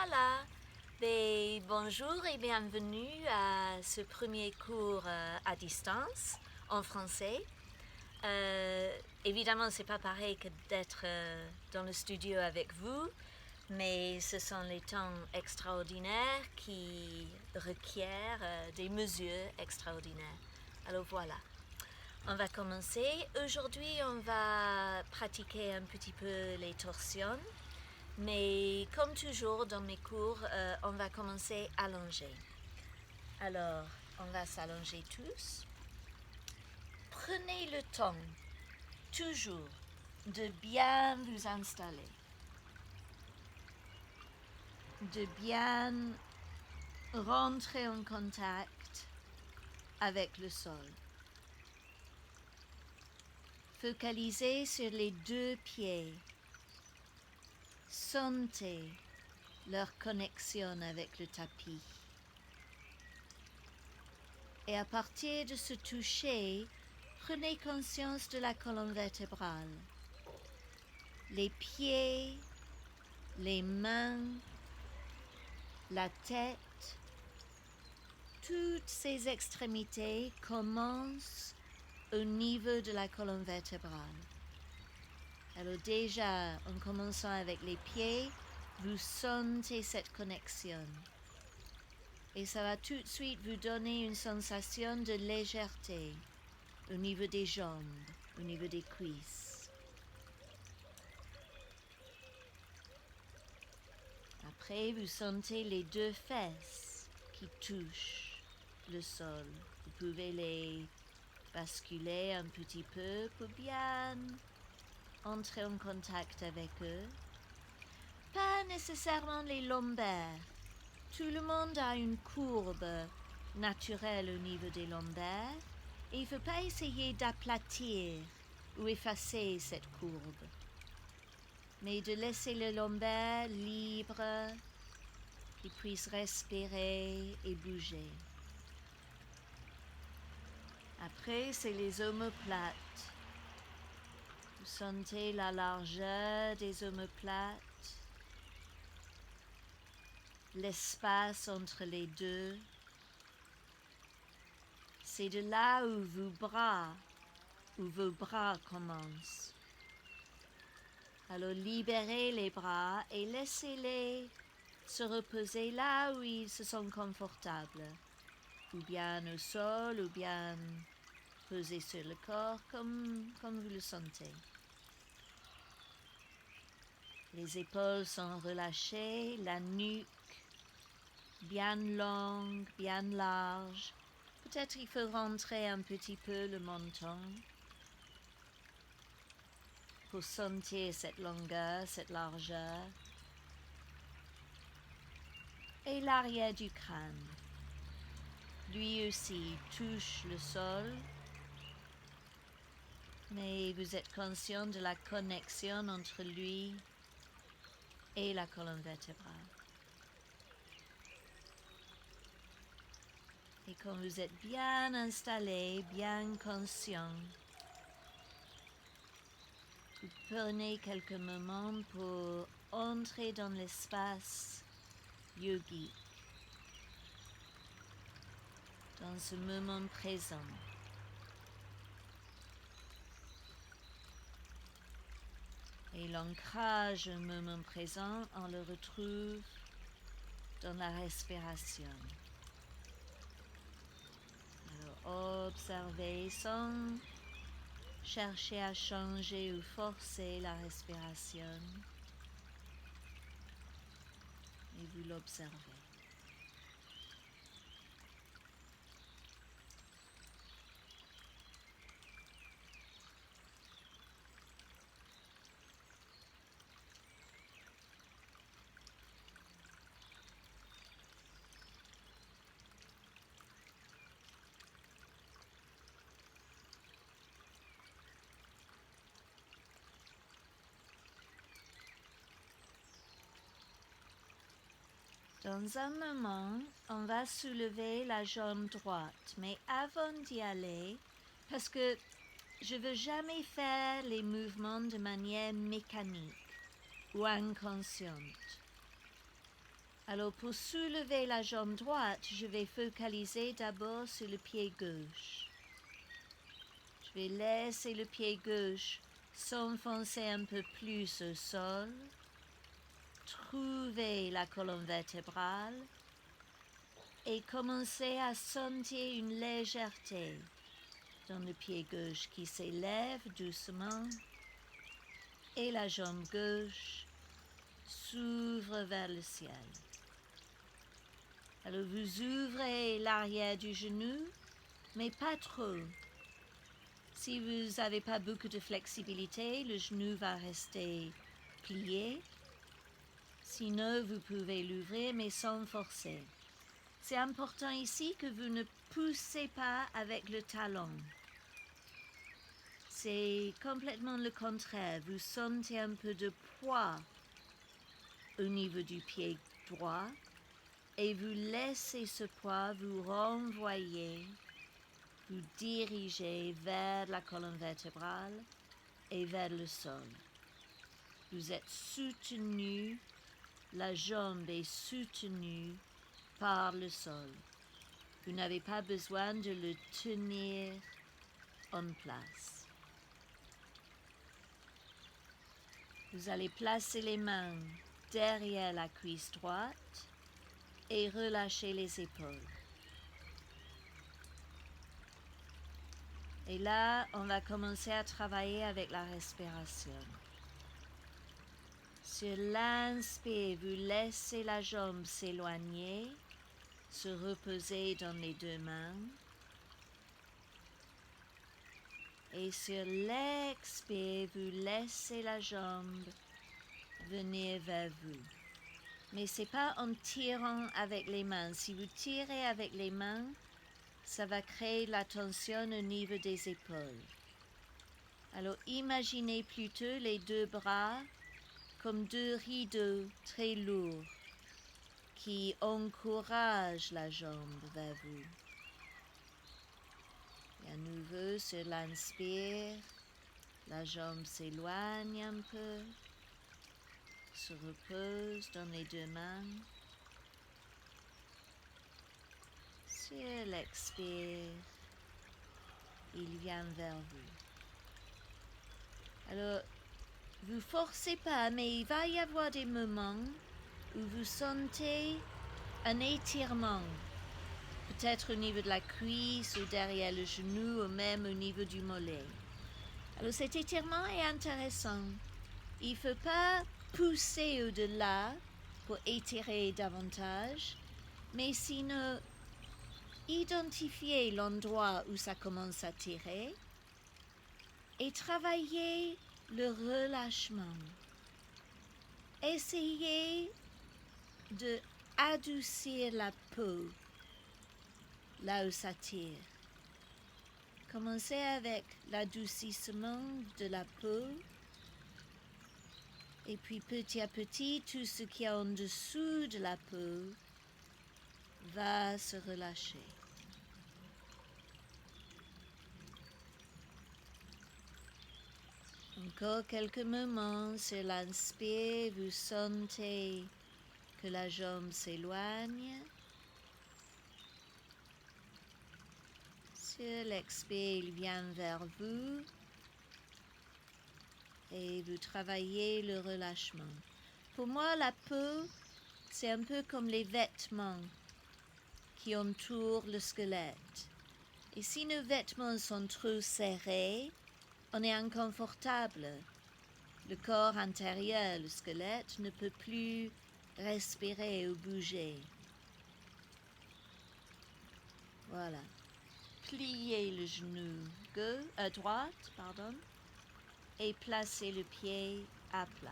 Voilà. Bonjour et bienvenue à ce premier cours à distance en français. Évidemment, c'est pas pareil que d'être dans le studio avec vous, mais ce sont les temps extraordinaires qui requièrent des mesures extraordinaires. Alors voilà. On va commencer. Aujourd'hui, on va pratiquer un petit peu les torsions. Mais comme toujours dans mes cours, on va commencer allongé. Alors, on va s'allonger tous. Prenez le temps, toujours, de bien vous installer, de bien rentrer en contact avec le sol. Focalisez sur les deux pieds. Sentez leur connexion avec le tapis. Et à partir de ce toucher, prenez conscience de la colonne vertébrale. Les pieds, les mains, la tête, toutes ces extrémités commencent au niveau de la colonne vertébrale. Alors déjà, en commençant avec les pieds, vous sentez cette connexion. Et ça va tout de suite vous donner une sensation de légèreté au niveau des jambes, au niveau des cuisses. Après, vous sentez les deux fesses qui touchent le sol. Vous pouvez les basculer un petit peu pour bien entrer en contact avec eux. Pas nécessairement les lombaires. Tout le monde a une courbe naturelle au niveau des lombaires et il ne faut pas essayer d'aplatir ou effacer cette courbe, mais de laisser le lombaire libre, qu'il puisse respirer et bouger. Après, c'est les omoplates. Vous sentez la largeur des omoplates, l'espace entre les deux. C'est de là où vos bras commencent. Alors libérez les bras et laissez-les se reposer là où ils se sentent confortables, ou bien au sol, ou bien posés sur le corps, comme vous le sentez. Les épaules sont relâchées, la nuque bien longue, bien large. Peut-être il faut rentrer un petit peu le menton pour sentir cette longueur, cette largeur. Et l'arrière du crâne, lui aussi touche le sol, mais vous êtes conscient de la connexion entre lui et la colonne vertébrale. Et quand vous êtes bien installé, bien conscient, vous prenez quelques moments pour entrer dans l'espace yogique, dans ce moment présent. Et l'ancrage au moment présent, on le retrouve dans la respiration. Alors observez sans chercher à changer ou forcer la respiration. Et vous l'observez. Dans un moment, on va soulever la jambe droite, mais avant d'y aller, parce que je veux jamais faire les mouvements de manière mécanique ou inconsciente. Alors pour soulever la jambe droite, je vais focaliser d'abord sur le pied gauche. Je vais laisser le pied gauche s'enfoncer un peu plus au sol, trouver la colonne vertébrale et commencer à sentir une légèreté dans le pied gauche qui s'élève doucement et la jambe gauche s'ouvre vers le ciel. Alors vous ouvrez l'arrière du genou, mais pas trop. Si vous n'avez pas beaucoup de flexibilité, le genou va rester plié. Sinon, vous pouvez l'ouvrir, mais sans forcer. C'est important ici que vous ne poussez pas avec le talon. C'est complètement le contraire. Vous sentez un peu de poids au niveau du pied droit et vous laissez ce poids vous renvoyer, vous diriger vers la colonne vertébrale et vers le sol. Vous êtes soutenu, la jambe est soutenue par le sol. Vous n'avez pas besoin de le tenir en place. Vous allez placer les mains derrière la cuisse droite et relâcher les épaules. Et là, on va commencer à travailler avec la respiration. Sur l'inspire, vous laissez la jambe s'éloigner, se reposer dans les deux mains. Et sur l'expire, vous laissez la jambe venir vers vous. Mais ce n'est pas en tirant avec les mains. Si vous tirez avec les mains, ça va créer la tension au niveau des épaules. Alors imaginez plutôt les deux bras comme deux rideaux très lourds qui encouragent la jambe vers vous. Et à nouveau, sur l'inspire, la jambe s'éloigne un peu, se repose dans les deux mains. Sur l'expire, il vient vers vous. Alors, vous forcez pas, mais il va y avoir des moments où vous sentez un étirement, peut-être au niveau de la cuisse ou derrière le genou ou même au niveau du mollet. Alors cet étirement est intéressant. Il ne faut pas pousser au-delà pour étirer davantage, mais sinon identifier l'endroit où ça commence à tirer et travailler le relâchement. Essayez de adoucir la peau là où ça tire. Commencez avec l'adoucissement de la peau et puis petit à petit, tout ce qui est en dessous de la peau va se relâcher. Encore quelques moments, sur l'inspire, vous sentez que la jambe s'éloigne. Sur l'expire, il vient vers vous et vous travaillez le relâchement. Pour moi, la peau, c'est un peu comme les vêtements qui entourent le squelette. Et si nos vêtements sont trop serrés, on est inconfortable. Le corps intérieur, le squelette, ne peut plus respirer ou bouger. Voilà. Pliez le genou droite, et placez le pied à plat.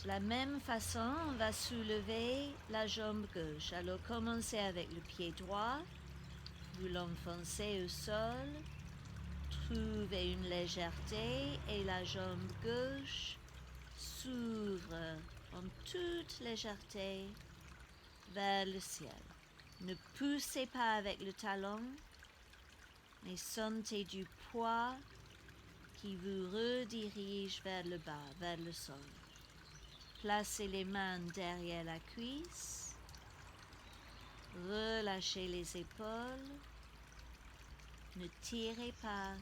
De la même façon, on va soulever la jambe gauche. Alors commencez avec le pied droit, vous l'enfoncez au sol, trouvez une légèreté et la jambe gauche s'ouvre en toute légèreté vers le ciel. Ne poussez pas avec le talon, mais sentez du poids qui vous redirige vers le bas, vers le sol. placez les mains derrière la cuisse. Relâchez les épaules. Ne tirez pas.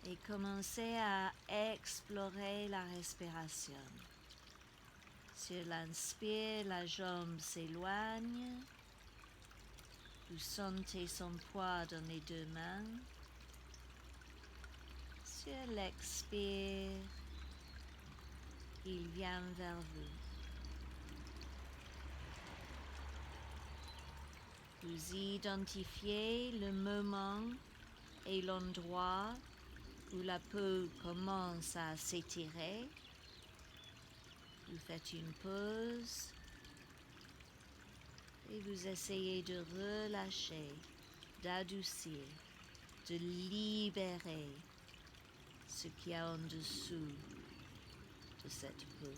Et commencez à explorer la respiration. Sur l'inspire, la jambe s'éloigne. Vous sentez son poids dans les deux mains. Sur l'expire, il vient vers vous. Vous identifiez le moment et l'endroit où la peau commence à s'étirer. Vous faites une pause et vous essayez de relâcher, d'adoucir, de libérer ce qu'il y a en dessous de cette peau.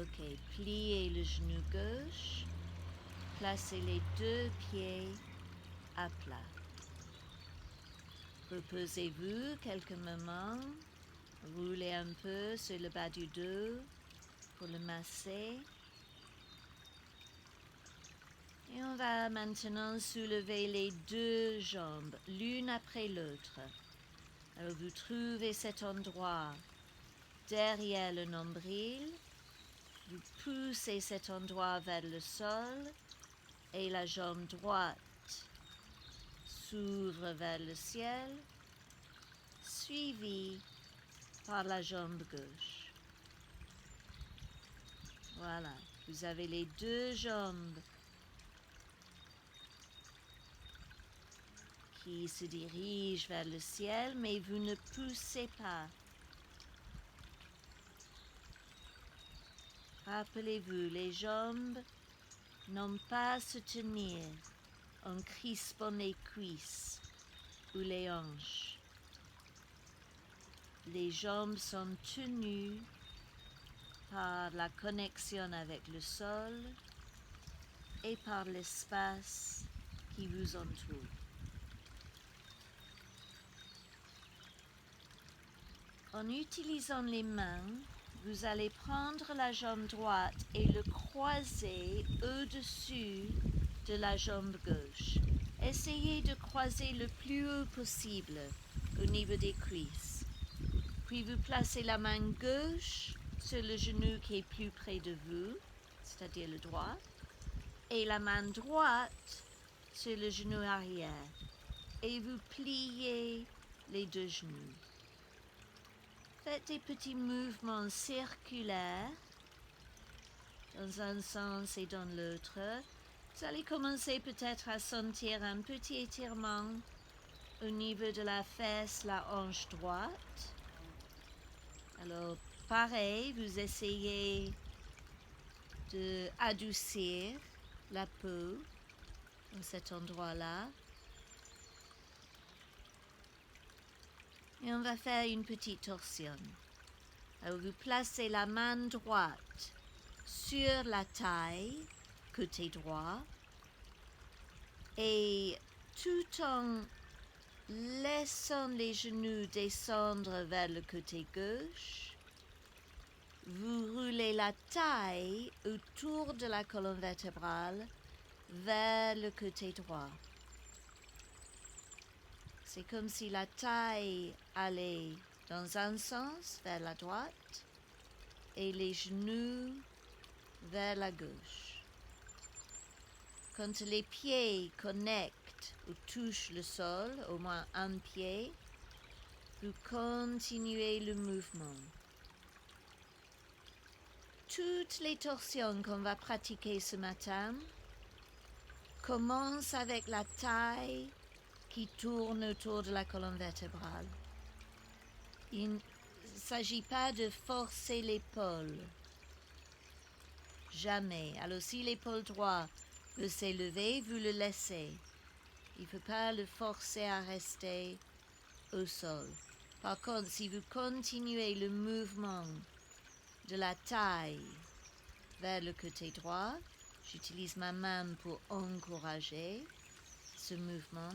Ok, pliez le genou gauche, placez les deux pieds à plat. Reposez-vous quelques moments, roulez un peu sur le bas du dos pour le masser. Et on va maintenant soulever les deux jambes, l'une après l'autre. Alors vous trouvez cet endroit derrière le nombril. Vous poussez cet endroit vers le sol et la jambe droite s'ouvre vers le ciel, suivie par la jambe gauche. Voilà, vous avez les deux jambes qui se dirigent vers le ciel, mais vous ne poussez pas. Rappelez-vous, les jambes n'ont pas à se tenir en crispant les cuisses ou les hanches. Les jambes sont tenues par la connexion avec le sol et par l'espace qui vous entoure. En utilisant les mains, vous allez prendre la jambe droite et le croiser au-dessus de la jambe gauche. Essayez de croiser le plus haut possible au niveau des cuisses. Puis vous placez la main gauche sur le genou qui est plus près de vous, c'est-à-dire le droit, et la main droite sur le genou arrière. Et vous pliez les deux genoux. Faites des petits mouvements circulaires dans un sens et dans l'autre. Vous allez commencer peut-être à sentir un petit étirement au niveau de la fesse, la hanche droite. Alors, pareil, vous essayez d'adoucir la peau dans cet endroit-là. Et on va faire une petite torsion. Alors, vous placez la main droite sur la taille, côté droit, et tout en laissant les genoux descendre vers le côté gauche, vous roulez la taille autour de la colonne vertébrale vers le côté droit. C'est comme si la taille allait dans un sens vers la droite et les genoux vers la gauche. Quand les pieds connectent ou touchent le sol, au moins un pied, vous continuez le mouvement. Toutes les torsions qu'on va pratiquer ce matin commencent avec la taille qui tourne autour de la colonne vertébrale. Il ne s'agit pas de forcer l'épaule. Jamais. Alors si l'épaule droite veut s'élever, vous le laissez. Il ne faut pas le forcer à rester au sol. Par contre, si vous continuez le mouvement de la taille vers le côté droit, j'utilise ma main pour encourager ce mouvement.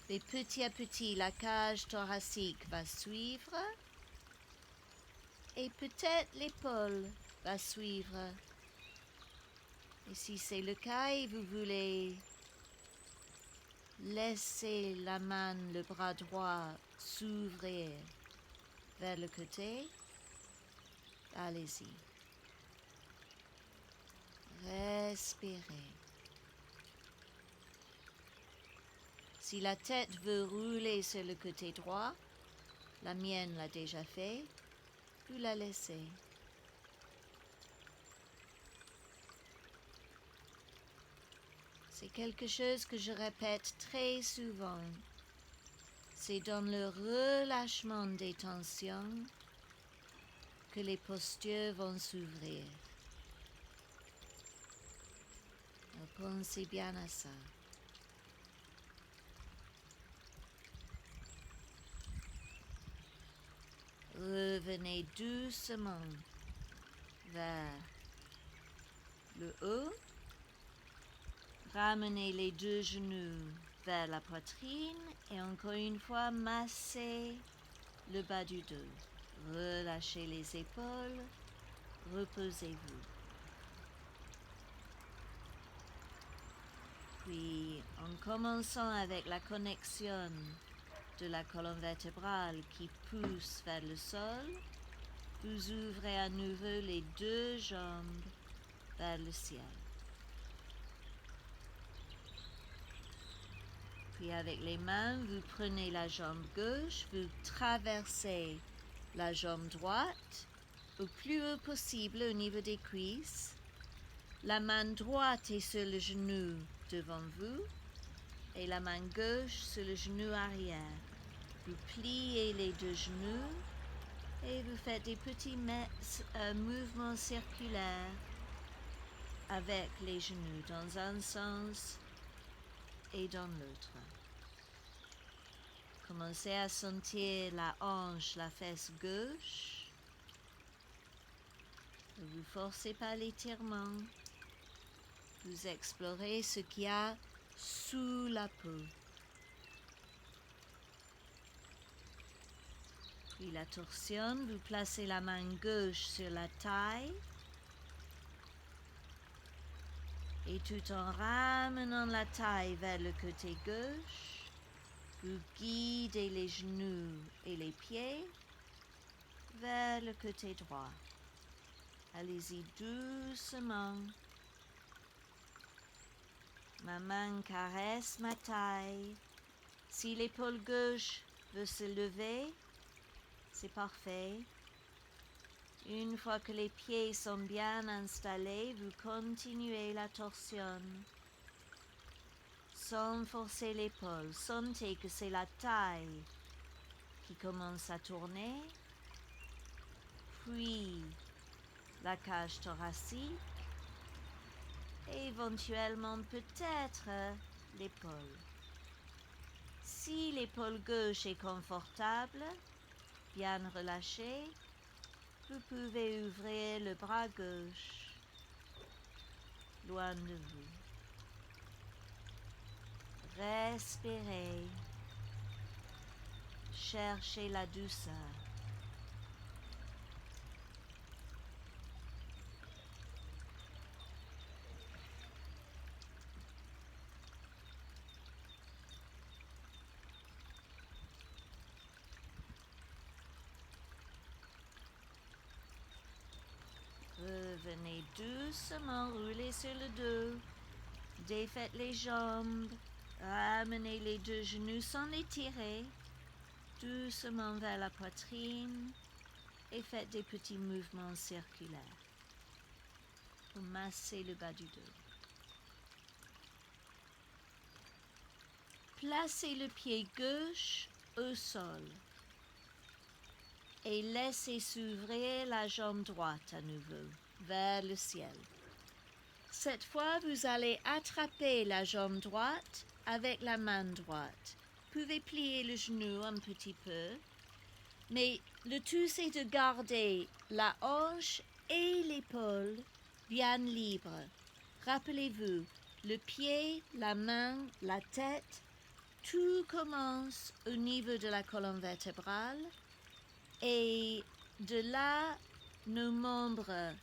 Et petit à petit, la cage thoracique va suivre et peut-être l'épaule va suivre. Et si c'est le cas et vous voulez laisser la main, le bras droit s'ouvrir vers le côté, allez-y. Respirez. Si la tête veut rouler sur le côté droit, la mienne l'a déjà fait, vous la laissez. C'est quelque chose que je répète très souvent. C'est dans le relâchement des tensions que les postures vont s'ouvrir. Alors pensez bien à ça. Revenez doucement vers le haut. Ramenez les deux genoux vers la poitrine et encore une fois, massez le bas du dos. Relâchez les épaules, reposez-vous. Puis, en commençant avec la connexion de la colonne vertébrale qui pousse vers le sol, vous ouvrez à nouveau les deux jambes vers le ciel. Puis avec les mains, vous prenez la jambe gauche, vous traversez la jambe droite au plus haut possible au niveau des cuisses. La main droite est sur le genou devant vous et la main gauche sur le genou arrière. Vous pliez les deux genoux et vous faites des petits mouvements circulaires avec les genoux dans un sens et dans l'autre. Commencez à sentir la hanche, la fesse gauche. Ne vous forcez pas l'étirement. Vous explorez ce qu'il y a sous la peau. Puis la torsion, vous placez la main gauche sur la taille. Et tout en ramenant la taille vers le côté gauche, vous guidez les genoux et les pieds vers le côté droit. Allez-y doucement. Ma main caresse ma taille. Si l'épaule gauche veut se lever, c'est parfait. Une fois que les pieds sont bien installés, vous continuez la torsion sans forcer l'épaule. Sentez que c'est la taille qui commence à tourner, puis la cage thoracique, et éventuellement peut-être l'épaule. Si l'épaule gauche est confortable, bien relâchée, vous pouvez ouvrir le bras gauche, loin de vous. Respirez. Cherchez la douceur. Revenez doucement, roulez sur le dos, défaites les jambes, ramenez les deux genoux sans les tirer, doucement vers la poitrine et faites des petits mouvements circulaires pour masser le bas du dos. placez le pied gauche au sol et laissez s'ouvrir la jambe droite à nouveau vers le ciel. Cette fois, vous allez attraper la jambe droite avec la main droite. Vous pouvez plier le genou un petit peu, mais le tout c'est de garder la hanche et l'épaule bien libres. Rappelez-vous, le pied, la main, la tête, tout commence au niveau de la colonne vertébrale et de là, nos membres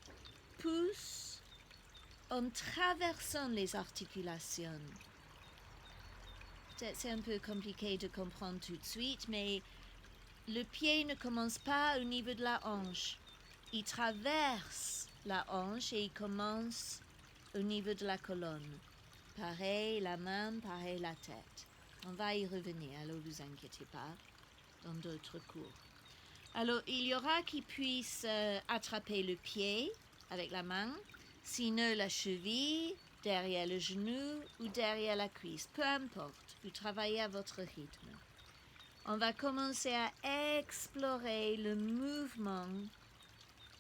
poussent en traversant les articulations. Peut-être c'est un peu compliqué de comprendre tout de suite, mais le pied ne commence pas au niveau de la hanche. Il traverse la hanche et il commence au niveau de la colonne. Pareil la main, pareil la tête. On va y revenir, alors vous inquiétez pas, dans d'autres cours. Alors, il y aura qui puissent attraper le pied avec la main, sinon la cheville, derrière le genou ou derrière la cuisse. Peu importe, vous travaillez à votre rythme. On va commencer à explorer le mouvement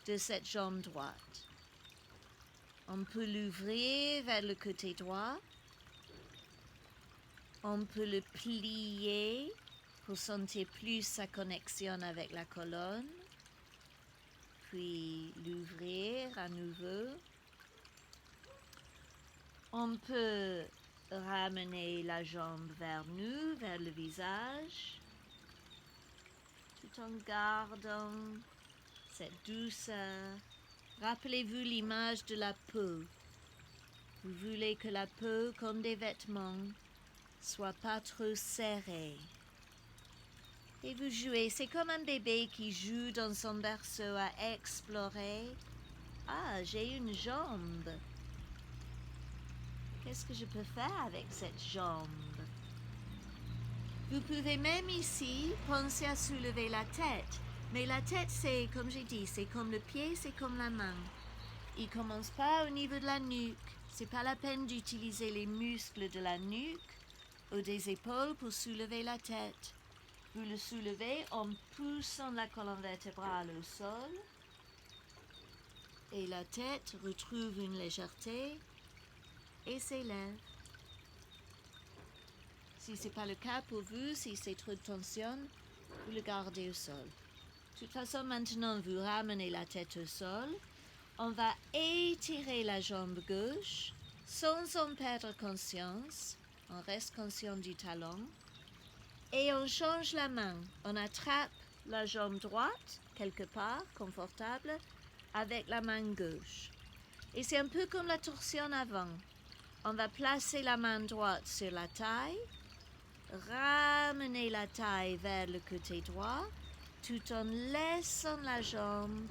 de cette jambe droite. On peut l'ouvrir vers le côté droit. On peut le plier pour sentir plus sa connexion avec la colonne. Puis l'ouvrir à nouveau. On peut ramener la jambe vers nous, vers le visage, tout en gardant cette douceur. Rappelez-vous l'image de la peau. Vous voulez que la peau, comme des vêtements, soit pas trop serrée. Et vous jouez, c'est comme un bébé qui joue dans son berceau à explorer. Ah, j'ai une jambe. Qu'est-ce que je peux faire avec cette jambe? Vous pouvez même ici penser à soulever la tête. Mais la tête, c'est, comme j'ai dit, c'est comme le pied, c'est comme la main. Il commence pas au niveau de la nuque. C'est pas la peine d'utiliser les muscles de la nuque ou des épaules pour soulever la tête. Vous le soulevez en poussant la colonne vertébrale au sol. Et la tête retrouve une légèreté et s'élève. Si ce n'est pas le cas pour vous, si c'est trop de tension, vous le gardez au sol. De toute façon, maintenant, vous ramenez la tête au sol. On va étirer la jambe gauche sans en perdre conscience. On reste conscient du talon. Et on change la main. On attrape la jambe droite, quelque part, confortable, avec la main gauche. Et c'est un peu comme la torsion avant. On va placer la main droite sur la taille, ramener la taille vers le côté droit, tout en laissant la jambe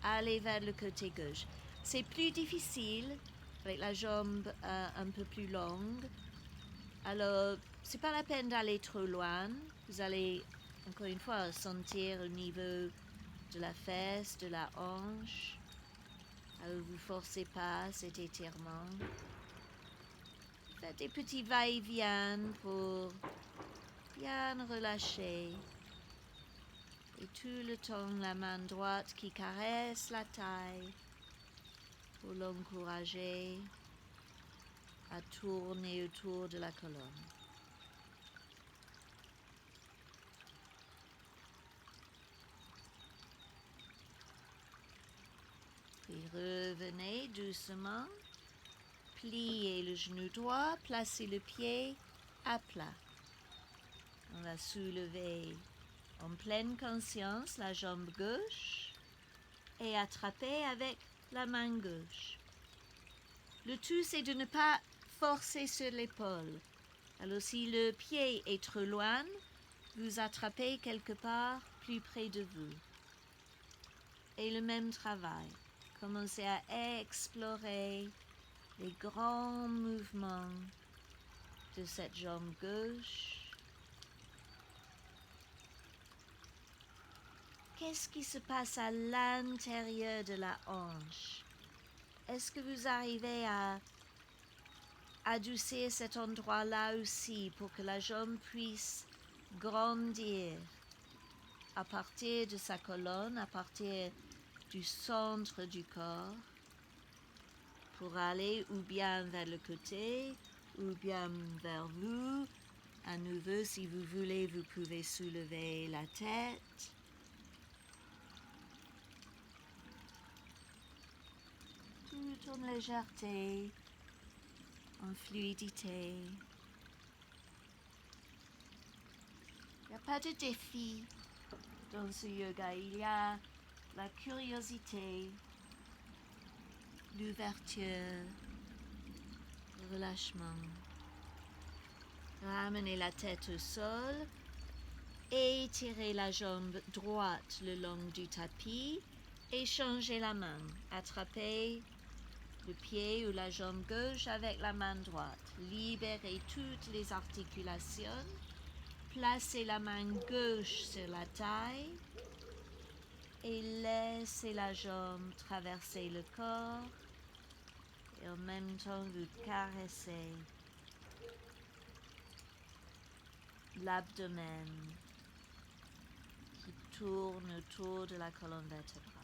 aller vers le côté gauche. C'est plus difficile avec la jambe un peu plus longue. Alors, c'est pas la peine d'aller trop loin. Vous allez, encore une fois, sentir au niveau de la fesse, de la hanche. Alors, vous forcez pas cet étirement. Faites des petits va-et-vient pour bien relâcher. Et tout le temps, la main droite qui caresse la taille pour l'encourager à tourner autour de la colonne. Puis revenez doucement, pliez le genou droit, placez le pied à plat. On va soulever en pleine conscience la jambe gauche et attraper avec la main gauche. Le tout, c'est de ne pas forcer sur l'épaule. Alors, si le pied est trop loin, vous attrapez quelque part plus près de vous. Et le même travail. Commencez à explorer les grands mouvements de cette jambe gauche. Qu'est-ce qui se passe à l'intérieur de la hanche? Est-ce que vous arrivez à adoucir cet endroit-là aussi pour que la jambe puisse grandir à partir de sa colonne, à partir du centre du corps, pour aller ou bien vers le côté, ou bien vers vous. À nouveau, si vous voulez, vous pouvez soulever la tête. Tout en légèreté, en fluidité. Il n'y a pas de défi dans ce yoga. Il y a la curiosité, l'ouverture, le relâchement. Ramenez la tête au sol, étirez la jambe droite le long du tapis et changez la main. Attrapez le pied ou la jambe gauche avec la main droite. Libérez toutes les articulations. Placez la main gauche sur la taille et laissez la jambe traverser le corps et en même temps vous caressez l'abdomen qui tourne autour de la colonne vertébrale.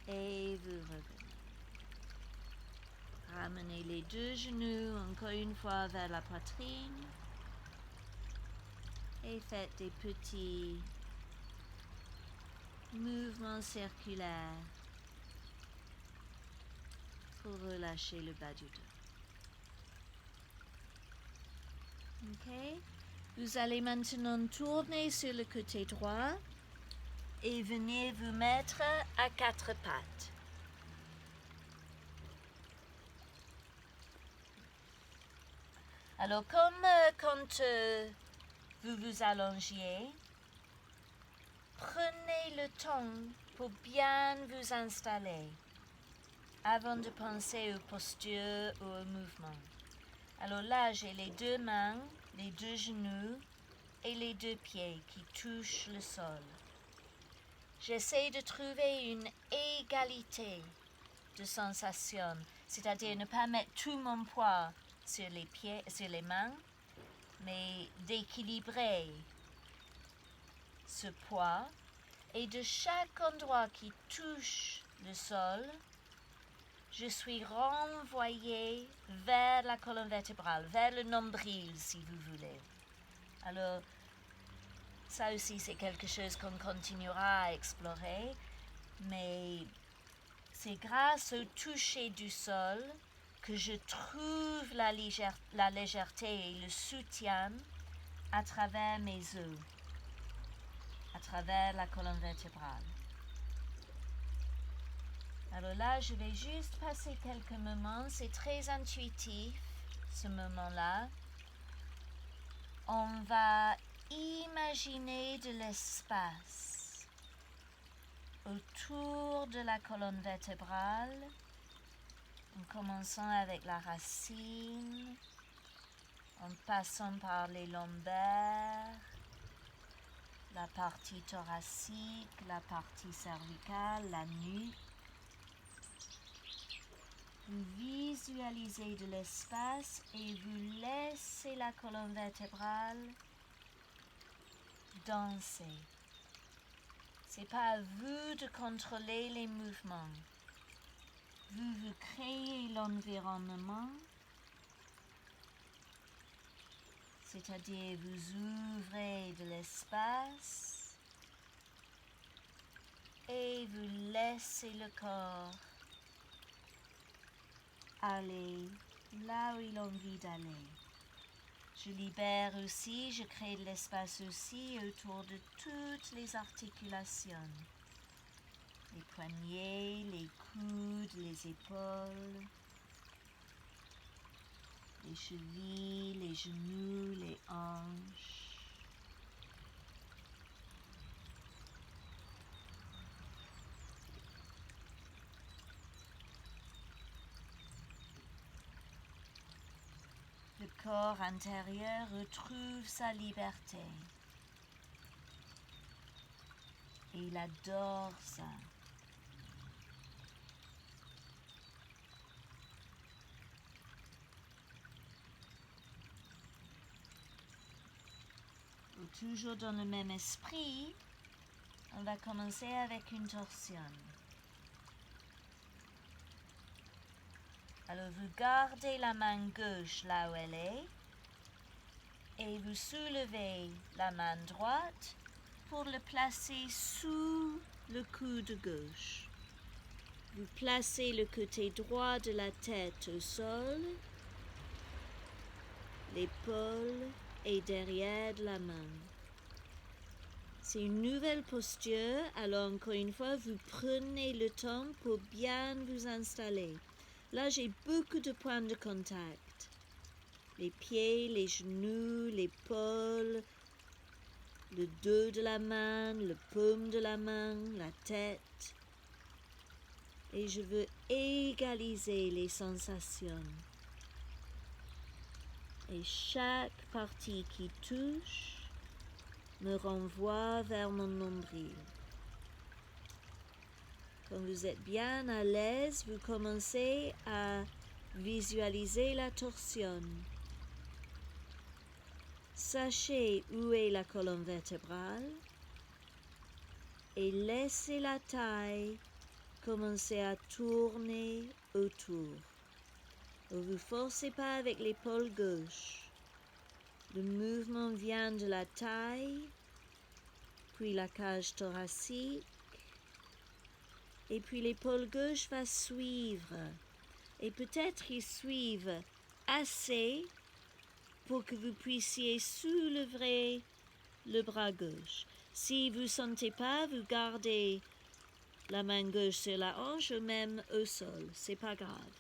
Et vous revenez. Ramenez les deux genoux encore une fois vers la poitrine et faites des petits mouvements circulaires pour relâcher le bas du dos. Ok? Vous allez maintenant tourner sur le côté droit et venez vous mettre à quatre pattes. Alors, comme quand vous vous allongiez, prenez le temps pour bien vous installer avant de penser aux postures ou aux mouvements. Alors là, j'ai les deux mains, les deux genoux et les deux pieds qui touchent le sol. J'essaie de trouver une égalité de sensations, c'est-à-dire ne pas mettre tout mon poids sur les pieds, sur les mains, mais d'équilibrer ce poids et de chaque endroit qui touche le sol, je suis renvoyée vers la colonne vertébrale, vers le nombril si vous voulez. Alors, ça aussi c'est quelque chose qu'on continuera à explorer, mais c'est grâce au toucher du sol que je trouve la légèreté et le soutien à travers mes os, à travers la colonne vertébrale. Alors là, je vais juste passer quelques moments, c'est très intuitif ce moment-là. On va imaginer de l'espace autour de la colonne vertébrale, en commençant avec la racine, en passant par les lombaires, la partie thoracique, la partie cervicale, la nuque. Vous visualisez de l'espace et vous laissez la colonne vertébrale danser. C'est pas à vous de contrôler les mouvements. Vous créez l'environnement, c'est-à-dire vous ouvrez de l'espace et vous laissez le corps aller là où il a envie d'aller. Je libère aussi, je crée de l'espace aussi autour de toutes les articulations. Les poignets, les coudes, les épaules, les chevilles, les genoux, les hanches. corps intérieur retrouve sa liberté. Et il adore ça. Toujours dans le même esprit, on va commencer avec une torsion. Alors vous gardez la main gauche là où elle est et vous soulevez la main droite pour le placer sous le coude gauche. Vous placez le côté droit de la tête au sol, l'épaule est derrière de la main. C'est une nouvelle posture, alors encore une fois, vous prenez le temps pour bien vous installer. Là, j'ai beaucoup de points de contact. Les pieds, les genoux, l'épaule, le dos de la main, le paume de la main, la tête. Et je veux égaliser les sensations. Et chaque partie qui touche me renvoie vers mon nombril. Quand vous êtes bien à l'aise, vous commencez à visualiser la torsion. Sachez où est la colonne vertébrale et laissez la taille commencer à tourner autour. Ne vous forcez pas avec l'épaule gauche. Le mouvement vient de la taille, puis la cage thoracique, et puis l'épaule gauche va suivre. Et peut-être ils suivent assez pour que vous puissiez soulever le bras gauche. Si vous ne sentez pas, vous gardez la main gauche sur la hanche ou même au sol. C'est pas grave.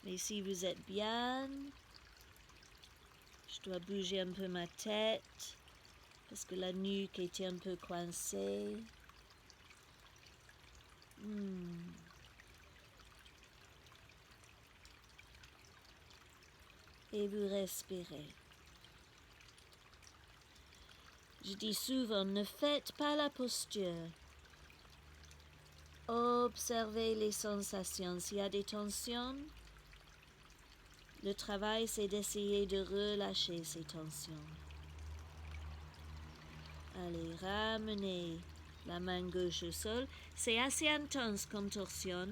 Mais si vous êtes bien, je dois bouger un peu ma tête parce que la nuque était un peu coincée. Et vous respirez. Je dis souvent, ne faites pas la posture. Observez les sensations. S'il y a des tensions, le travail c'est d'essayer de relâcher ces tensions. Allez, ramenez la main gauche au sol. C'est assez intense comme torsion.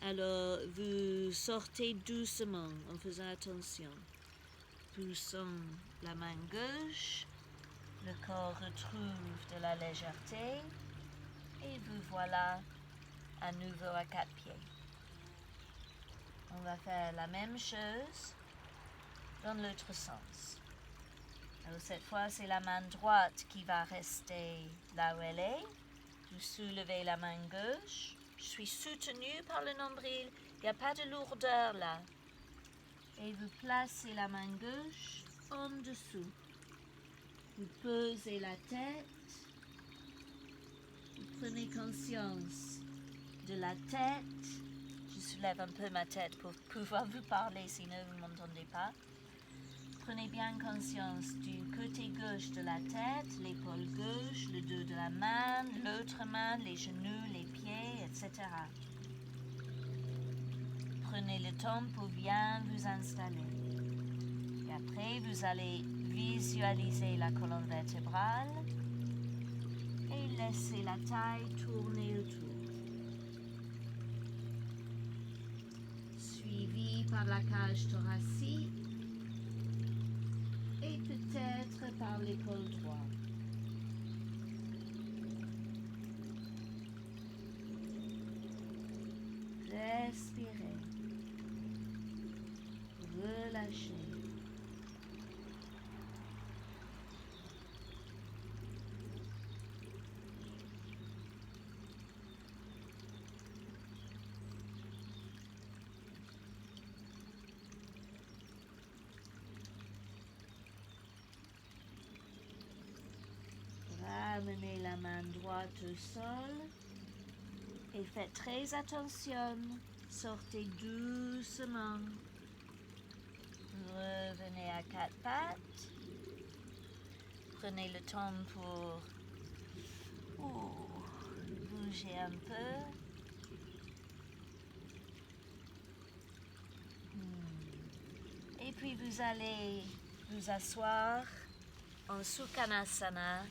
Alors, vous sortez doucement en faisant attention. Poussons la main gauche. Le corps retrouve de la légèreté. Et vous voilà à nouveau à 4 pieds. On va faire la même chose dans l'autre sens. Alors cette fois, c'est la main droite qui va rester là où elle est. Vous soulevez la main gauche. Je suis soutenue par le nombril. Il n'y a pas de lourdeur là. Et vous placez la main gauche en dessous. Vous posez la tête. Vous prenez conscience de la tête. Je soulève un peu ma tête pour pouvoir vous parler, sinon vous ne m'entendez pas. Prenez bien conscience du côté gauche de la tête, l'épaule gauche, le dos de la main, l'autre main, les genoux, les pieds, etc. Prenez le temps pour bien vous installer. Et après, vous allez visualiser la colonne vertébrale et laisser la taille tourner autour. Suivi par la cage thoracique et peut-être par l'épaule droite. Respirez. Relâchez. Ramenez la main droite au sol et faites très attention. Sortez doucement. Revenez à quatre pattes. Prenez le temps pour bouger un peu. Et puis vous allez vous asseoir en Sukhanasana,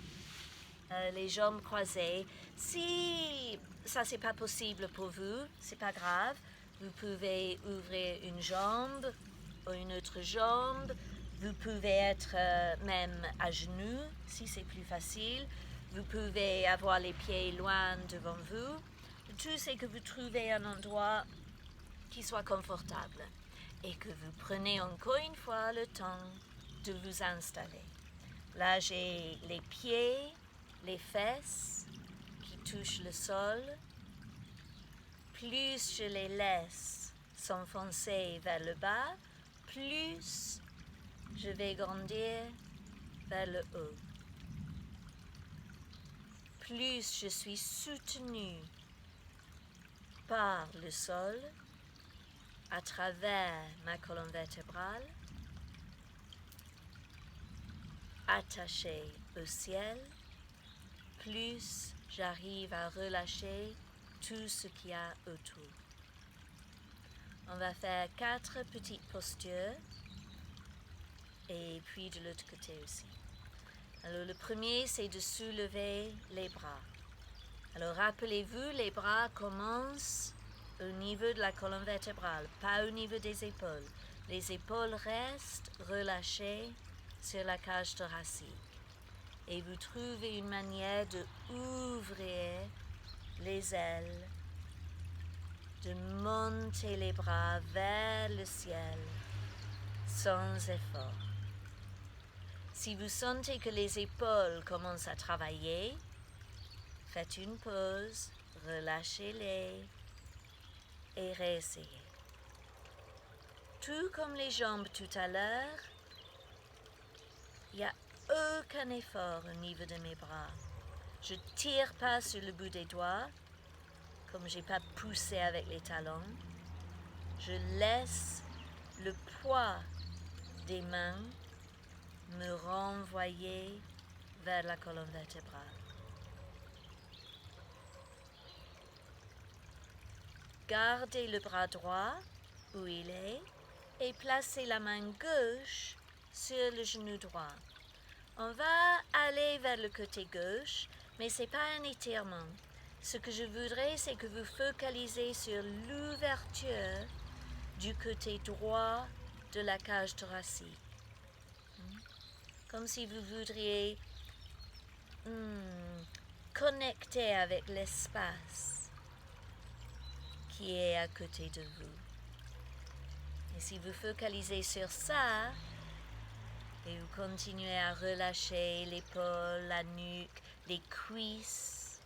les jambes croisées. Si ça c'est pas possible pour vous, c'est pas grave. Vous pouvez ouvrir une jambe ou une autre jambe. Vous pouvez être même à genoux si c'est plus facile. Vous pouvez avoir les pieds loin devant vous. Le tout c'est que vous trouvez un endroit qui soit confortable et que vous prenez encore une fois le temps de vous installer. Là, j'ai les pieds, les fesses qui touchent le sol. Plus je les laisse s'enfoncer vers le bas, plus je vais grandir vers le haut. Plus je suis soutenue par le sol à travers ma colonne vertébrale, attachée au ciel, plus j'arrive à relâcher tout ce qu'il y a autour. On va faire 4 petites postures et puis de l'autre côté aussi. Alors le premier, c'est de soulever les bras. Alors rappelez-vous, les bras commencent au niveau de la colonne vertébrale, pas au niveau des épaules. Les épaules restent relâchées sur la cage thoracique. Et vous trouvez une manière de ouvrir les ailes, de monter les bras vers le ciel sans effort. Si vous sentez que les épaules commencent à travailler, faites une pause, relâchez-les et réessayez. Tout comme les jambes tout à l'heure, il n'y a aucun effort au niveau de mes bras. Je ne tire pas sur le bout des doigts, comme je n'ai pas poussé avec les talons. Je laisse le poids des mains me renvoyer vers la colonne vertébrale. Gardez le bras droit où il est et placez la main gauche sur le genou droit. On va aller vers le côté gauche, mais ce n'est pas un étirement. Ce que je voudrais, c'est que vous focalisez sur l'ouverture du côté droit de la cage thoracique. Comme si vous voudriez connecter avec l'espace qui est à côté de vous. Et si vous focalisez sur ça, et vous continuez à relâcher l'épaule, la nuque, les cuisses,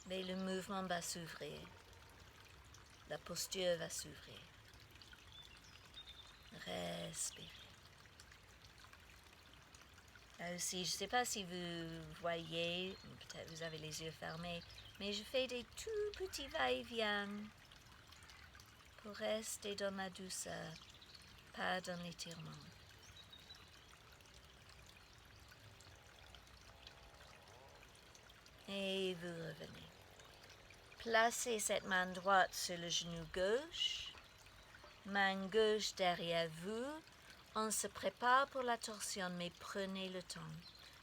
mais le mouvement va s'ouvrir. La posture va s'ouvrir. Respirez. Là aussi, je ne sais pas si vous voyez, peut-être vous avez les yeux fermés, mais je fais des tout petits va-et-vient pour rester dans la douceur, pas dans l'étirement. Et vous revenez. Placez cette main droite sur le genou gauche, main gauche derrière vous. On se prépare pour la torsion, mais prenez le temps.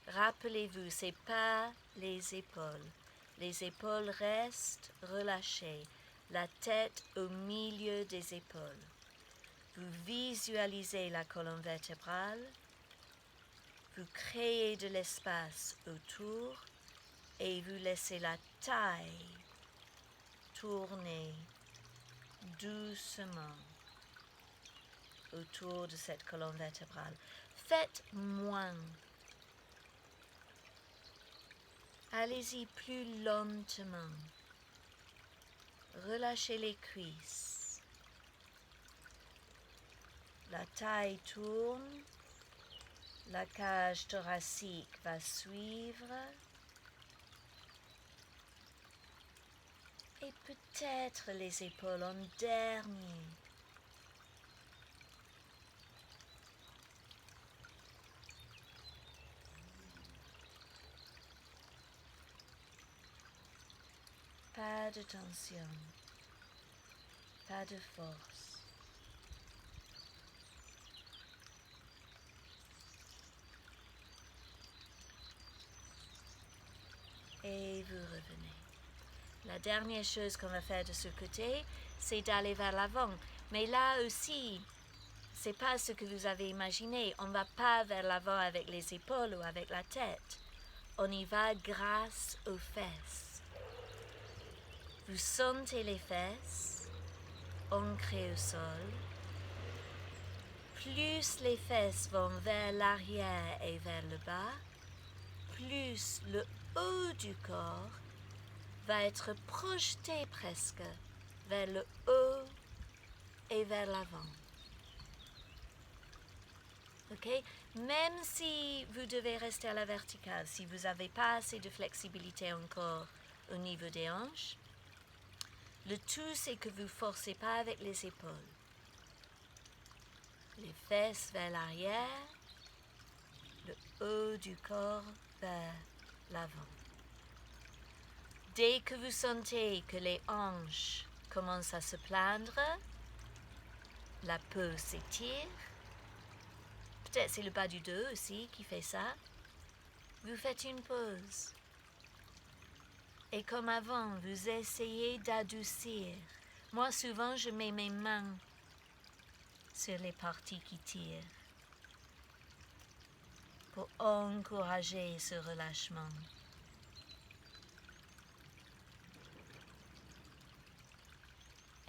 Rappelez-vous, ce n'est pas les épaules. Les épaules restent relâchées, la tête au milieu des épaules. Vous visualisez la colonne vertébrale, vous créez de l'espace autour et vous laissez la taille tourner doucement autour de cette colonne vertébrale. Faites moins. Allez-y plus lentement. Relâchez les cuisses. La taille tourne. La cage thoracique va suivre. Et peut-être les épaules en dernier. Pas de tension, pas de force. Et vous revenez. La dernière chose qu'on va faire de ce côté, c'est d'aller vers l'avant. Mais là aussi, c'est pas ce que vous avez imaginé. On va pas vers l'avant avec les épaules ou avec la tête. On y va grâce aux fesses. Vous sentez les fesses ancrées au sol. Plus les fesses vont vers l'arrière et vers le bas, plus le haut du corps va être projeté presque vers le haut et vers l'avant. Ok? Même si vous devez rester à la verticale, si vous n'avez pas assez de flexibilité encore au niveau des hanches, le tout c'est que vous ne forcez pas avec les épaules. Les fesses vers l'arrière, le haut du corps vers l'avant. Dès que vous sentez que les hanches commencent à se plaindre, la peau s'étire, peut-être c'est le bas du dos aussi qui fait ça, vous faites une pause. Et comme avant, vous essayez d'adoucir. Moi, souvent, je mets mes mains sur les parties qui tirent pour encourager ce relâchement.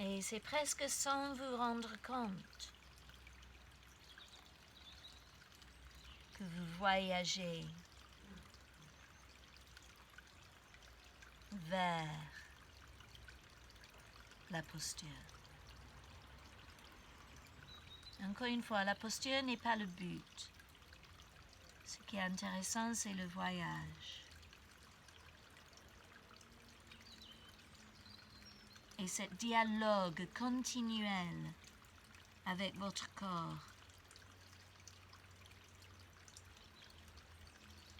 Et c'est presque sans vous rendre compte que vous voyagez vers la posture. Encore une fois, la posture n'est pas le but. Ce qui est intéressant, c'est le voyage. Et ce dialogue continuel avec votre corps.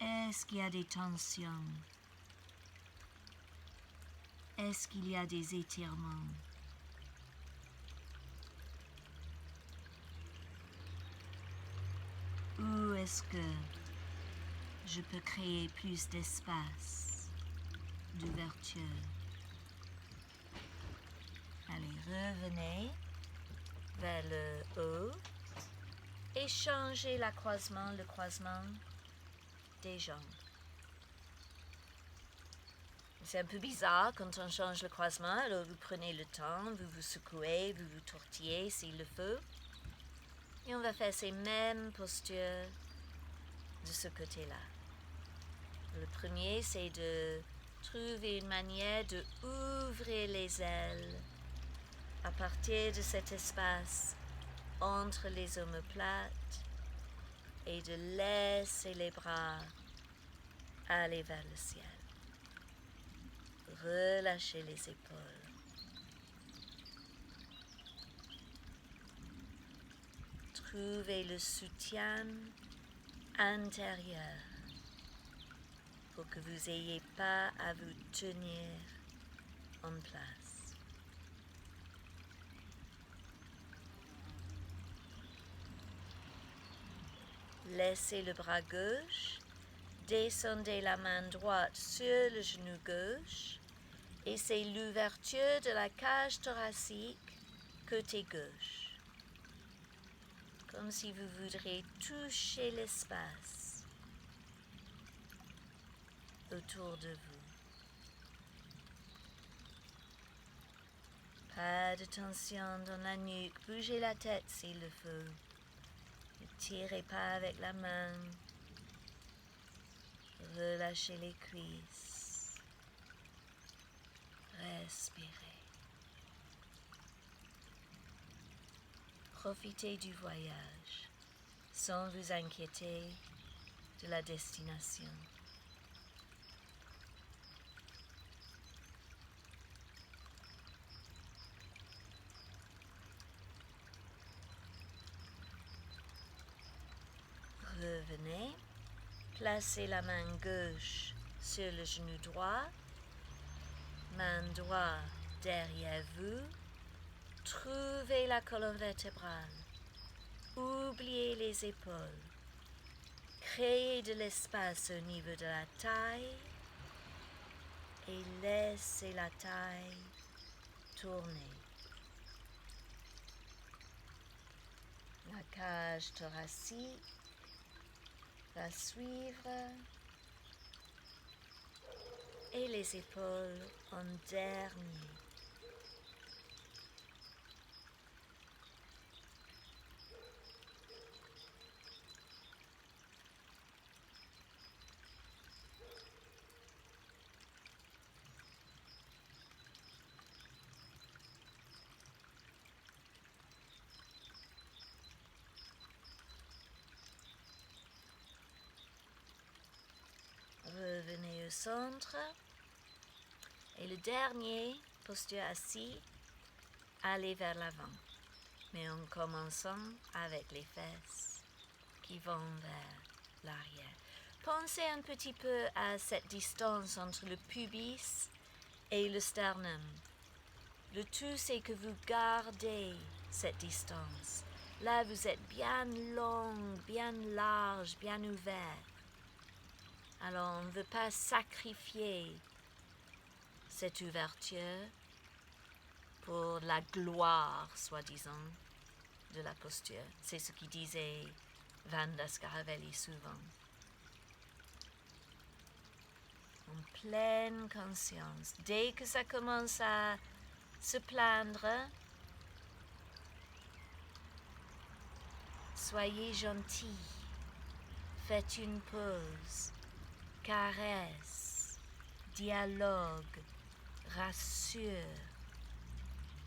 Est-ce qu'il y a des tensions? Est-ce qu'il y a des étirements? Ou est-ce que je peux créer plus d'espace, d'ouverture? Allez, revenez vers le haut et changez le croisement des jambes. C'est un peu bizarre quand on change le croisement, alors vous prenez le temps, vous vous secouez, vous vous tortillez s'il le faut. Et on va faire ces mêmes postures de ce côté-là. Le premier, c'est de trouver une manière de ouvrir les ailes à partir de cet espace entre les omoplates et de laisser les bras aller vers le ciel. Relâchez les épaules. Trouvez le soutien intérieur pour que vous n'ayez pas à vous tenir en place. Laissez le bras gauche, descendez la main droite sur le genou gauche et c'est l'ouverture de la cage thoracique côté gauche. Comme si vous voudriez toucher l'espace autour de vous. Pas de tension dans la nuque, bougez la tête s'il le faut. Ne tirez pas avec la main. Relâchez les cuisses. Respirez. Profitez du voyage sans vous inquiéter de la destination. Revenez. Placez la main gauche sur le genou droit. Main droite derrière vous. Trouvez la colonne vertébrale. Oubliez les épaules. Créez de l'espace au niveau de la taille et laissez la taille tourner. La cage thoracique va suivre et les épaules en dernier. Revenez au centre. Et le dernier, posture assis, allez vers l'avant. Mais en commençant avec les fesses qui vont vers l'arrière. Pensez un petit peu à cette distance entre le pubis et le sternum. Le tout, c'est que vous gardez cette distance. Là, vous êtes bien long, bien large, bien ouvert. Alors, on ne veut pas sacrifier cette ouverture pour la gloire, soi-disant, de la posture. C'est ce qu'il disait Vanda Scaravelli souvent. En pleine conscience. Dès que ça commence à se plaindre, soyez gentil. Faites une pause. Caresse. Dialogue. Rassure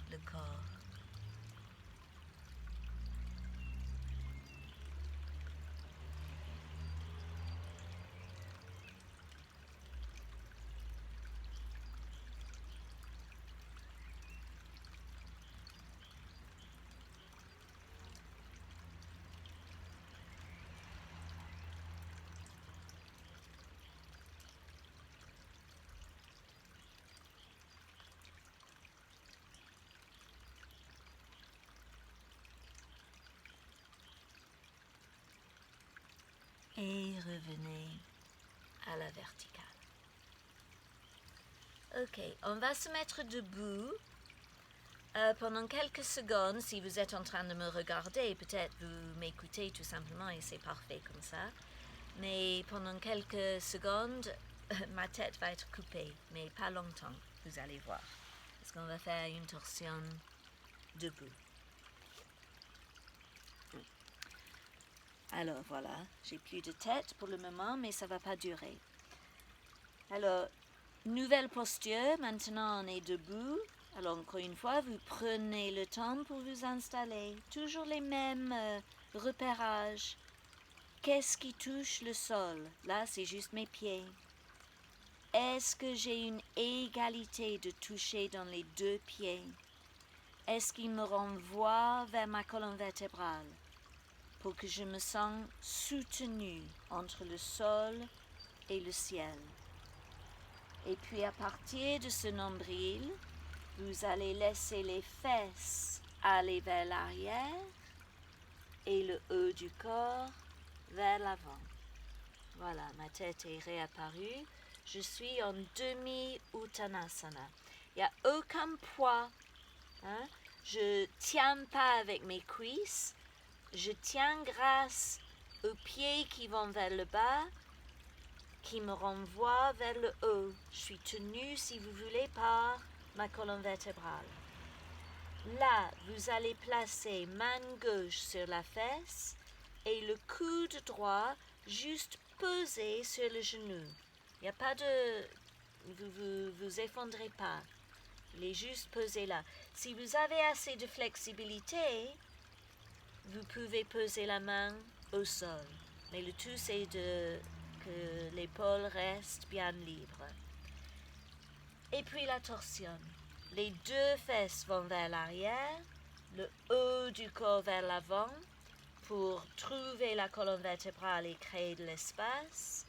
le corps. Et revenez à la verticale. Ok, on va se mettre debout pendant quelques secondes. Si vous êtes en train de me regarder, peut-être vous m'écoutez tout simplement et c'est parfait comme ça. Mais pendant quelques secondes, ma tête va être coupée, mais pas longtemps, vous allez voir. Parce qu'on va faire une torsion debout. Alors voilà, j'ai plus de tête pour le moment, mais ça ne va pas durer. Alors, nouvelle posture, maintenant on est debout. Alors encore une fois, vous prenez le temps pour vous installer. Toujours les mêmes repérages. Qu'est-ce qui touche le sol? Là, c'est juste mes pieds. Est-ce que j'ai une égalité de toucher dans les deux pieds? Est-ce qu'il me renvoie vers ma colonne vertébrale pour que je me sente soutenue entre le sol et le ciel? Et puis à partir de ce nombril, vous allez laisser les fesses aller vers l'arrière et le haut du corps vers l'avant. Voilà, ma tête est réapparue. Je suis en demi-uttanasana. Il n'y a aucun poids. Hein? Je ne tiens pas avec mes cuisses. Je tiens grâce aux pieds qui vont vers le bas, qui me renvoient vers le haut. Je suis tenue, si vous voulez, par ma colonne vertébrale. Là, vous allez placer main gauche sur la fesse et le coude droit juste posé sur le genou. Il n'y a pas de... Vous effondrez pas. Il est juste posé là. Si vous avez assez de flexibilité, vous pouvez poser la main au sol. Mais le tout, c'est que l'épaule reste bien libre. Et puis la torsion. Les deux fesses vont vers l'arrière, le haut du corps vers l'avant, pour trouver la colonne vertébrale et créer de l'espace.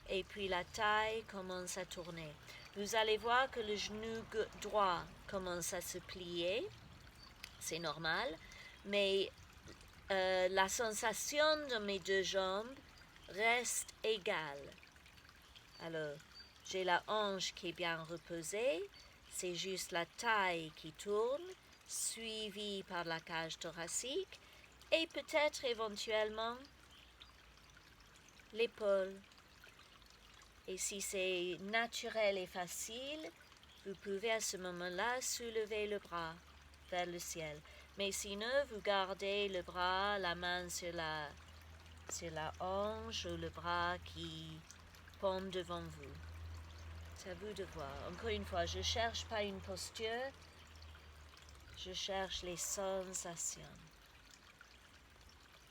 Et puis la taille commence à tourner. Vous allez voir que le genou droit commence à se plier. C'est normal. Mais la sensation de mes deux jambes reste égale. Alors, j'ai la hanche qui est bien reposée. C'est juste la taille qui tourne, suivie par la cage thoracique. Et peut-être éventuellement l'épaule. Et si c'est naturel et facile, vous pouvez à ce moment-là soulever le bras vers le ciel. Mais sinon, vous gardez le bras, la main sur la hanche ou le bras qui pend devant vous. C'est à vous de voir. Encore une fois, je ne cherche pas une posture, je cherche les sensations.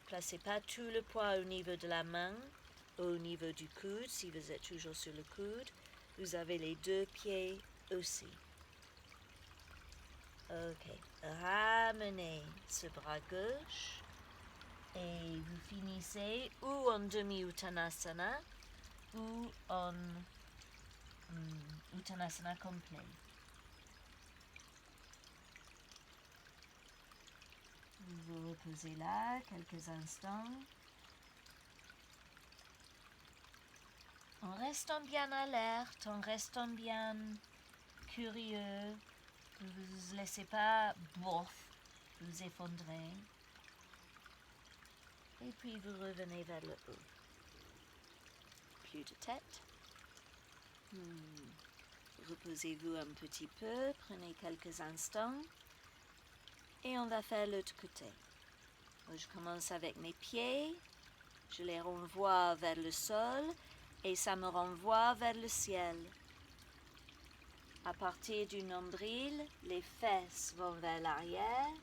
Placez pas tout le poids au niveau de la main, au niveau du coude, si vous êtes toujours sur le coude. Vous avez les deux pieds aussi. Ok. Ramenez ce bras gauche et vous finissez ou en demi-uttanasana ou en uttanasana complet. Vous vous reposez là quelques instants. En restant bien alerte, en restant bien curieux, ne vous laissez pas vous effondrer. Et puis vous revenez vers le haut. Plus de tête. Reposez-vous un petit peu, prenez quelques instants. Et on va faire l'autre côté. Je commence avec mes pieds, je les renvoie vers le sol et ça me renvoie vers le ciel. À partir du nombril, les fesses vont vers l'arrière,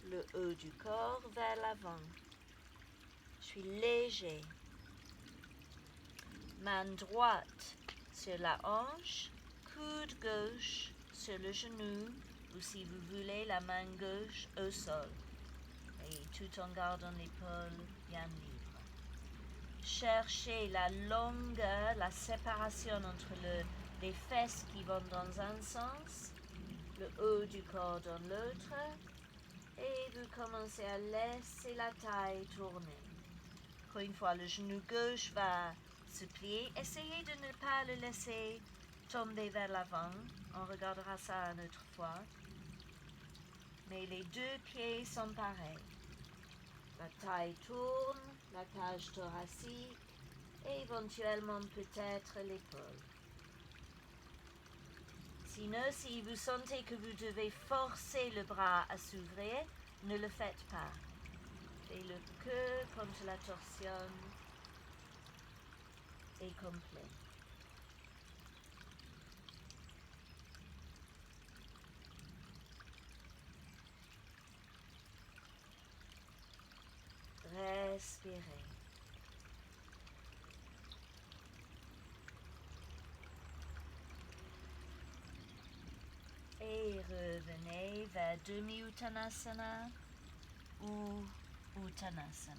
le haut du corps vers l'avant. Je suis léger. Main droite sur la hanche, coude gauche sur le genou, ou si vous voulez, la main gauche au sol. Et tout en gardant l'épaule bien libre. Cherchez la longueur, la séparation entre les fesses qui vont dans un sens, le haut du corps dans l'autre, et vous commencez à laisser la taille tourner. Encore une fois, le genou gauche va se plier. Essayez de ne pas le laisser tomber vers l'avant. On regardera ça une autre fois. Mais les deux pieds sont pareils. La taille tourne, la cage thoracique et éventuellement peut-être l'épaule. Sinon, si vous sentez que vous devez forcer le bras à s'ouvrir, ne le faites pas. Faites-le que quand la torsion est complète. Respirez. Et revenez vers demi-uttanasana ou uttanasana.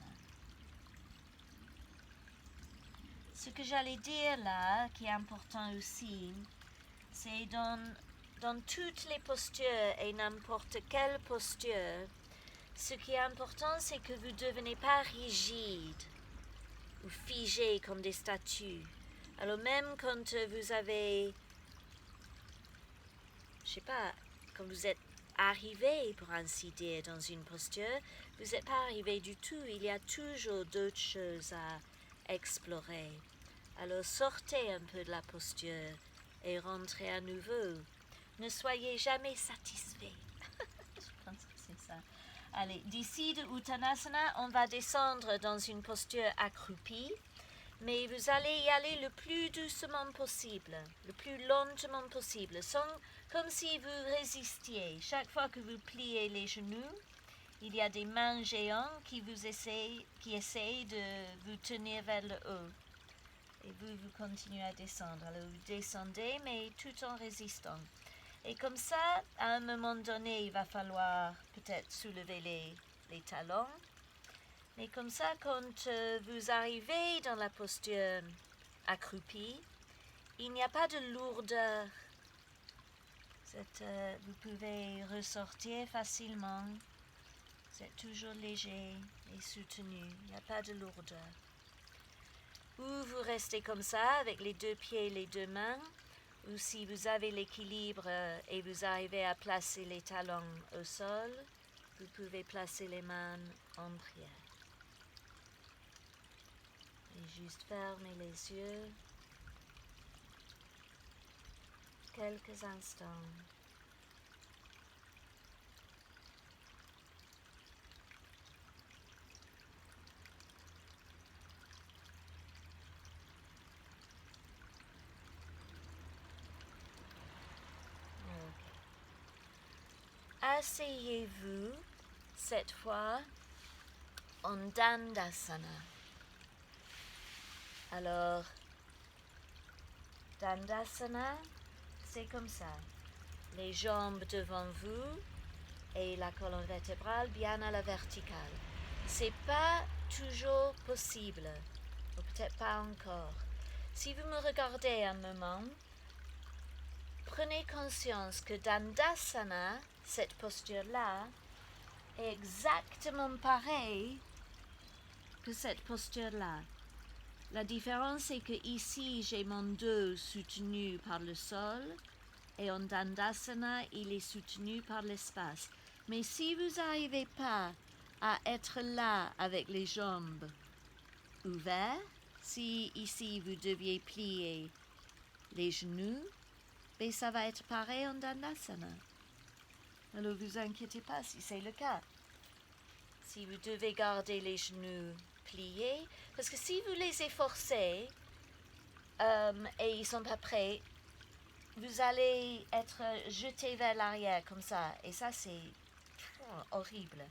Ce que j'allais dire là, qui est important aussi, c'est dans toutes les postures et n'importe quelle posture, ce qui est important, c'est que vous ne devenez pas rigide ou figé comme des statues. Alors même quand vous avez, je sais pas, quand vous êtes arrivé, pour ainsi dire, dans une posture, vous n'êtes pas arrivé du tout. Il y a toujours d'autres choses à explorer. Alors sortez un peu de la posture et rentrez à nouveau. Ne soyez jamais satisfait. Je pense que c'est ça. Allez, d'ici de Uttanasana, on va descendre dans une posture accroupie, mais vous allez y aller le plus doucement possible, le plus lentement possible, comme si vous résistiez. Chaque fois que vous pliez les genoux, il y a des mains géantes qui essayent de vous tenir vers le haut. Et vous continuez à descendre. Alors vous descendez, mais tout en résistant. Et comme ça, à un moment donné, il va falloir peut-être soulever les talons. Mais comme ça, quand vous arrivez dans la posture accroupie, il n'y a pas de lourdeur. Vous pouvez ressortir facilement. C'est toujours léger et soutenu. Il n'y a pas de lourdeur. Ou vous restez comme ça avec les deux pieds et les deux mains. Ou si vous avez l'équilibre et vous arrivez à placer les talons au sol, vous pouvez placer les mains en prière. Et juste fermer les yeux quelques instants. Asseyez-vous cette fois en Dandasana. Alors, Dandasana, c'est comme ça. Les jambes devant vous et la colonne vertébrale bien à la verticale. C'est pas toujours possible, ou peut-être pas encore. Si vous me regardez un moment, prenez conscience que Dandasana, cette posture-là, est exactement pareille que cette posture-là. La différence c'est que ici j'ai mon dos soutenu par le sol et en Dandasana il est soutenu par l'espace. Mais si vous n'arrivez pas à être là avec les jambes ouvertes, si ici vous deviez plier les genoux, mais ça va être pareil en Dandasana. Alors vous inquiétez pas si c'est le cas. Si vous devez garder les genoux pliés, parce que si vous les efforcez et ils ne sont pas prêts, vous allez être jeté vers l'arrière comme ça. Et ça, c'est horrible.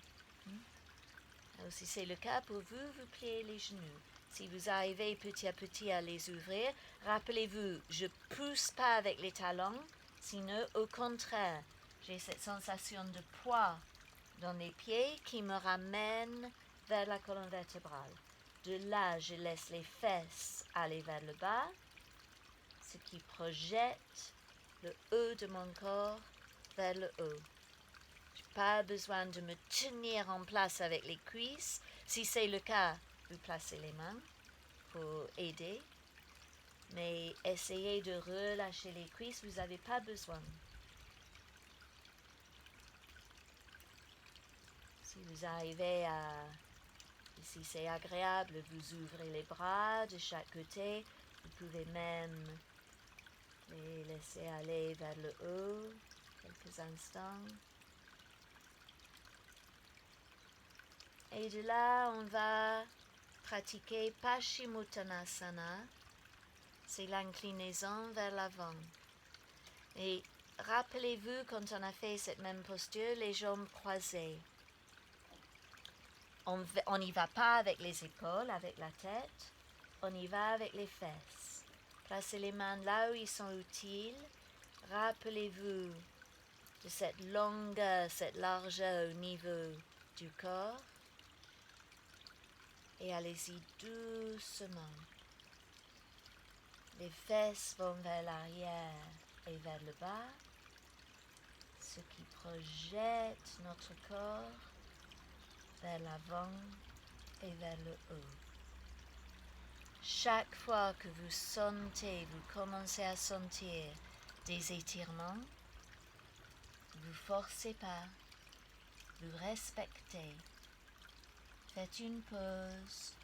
Alors, si c'est le cas pour vous, vous pliez les genoux. Si vous arrivez petit à petit à les ouvrir, rappelez-vous, je ne pousse pas avec les talons, sinon au contraire, j'ai cette sensation de poids dans les pieds qui me ramène vers la colonne vertébrale. De là, je laisse les fesses aller vers le bas, ce qui projette le haut de mon corps vers le haut. Je n'ai pas besoin de me tenir en place avec les cuisses. Si c'est le cas, vous placez les mains pour aider. Mais essayez de relâcher les cuisses, vous n'avez pas besoin. Si vous arrivez à... Si c'est agréable, vous ouvrez les bras de chaque côté. Vous pouvez même les laisser aller vers le haut quelques instants. Et de là, on va pratiquer Paschimottanasana. C'est l'inclinaison vers l'avant. Et rappelez-vous, quand on a fait cette même posture, les jambes croisées. On n'y va pas avec les épaules, avec la tête. On y va avec les fesses. Placez les mains là où ils sont utiles. Rappelez-vous de cette longueur, cette largeur au niveau du corps. Et allez-y doucement. Les fesses vont vers l'arrière et vers le bas, ce qui projette notre corps vers l'avant et vers le haut. Chaque fois que vous sentez, vous commencez à sentir des étirements, vous forcez pas, vous respectez. Faites une pause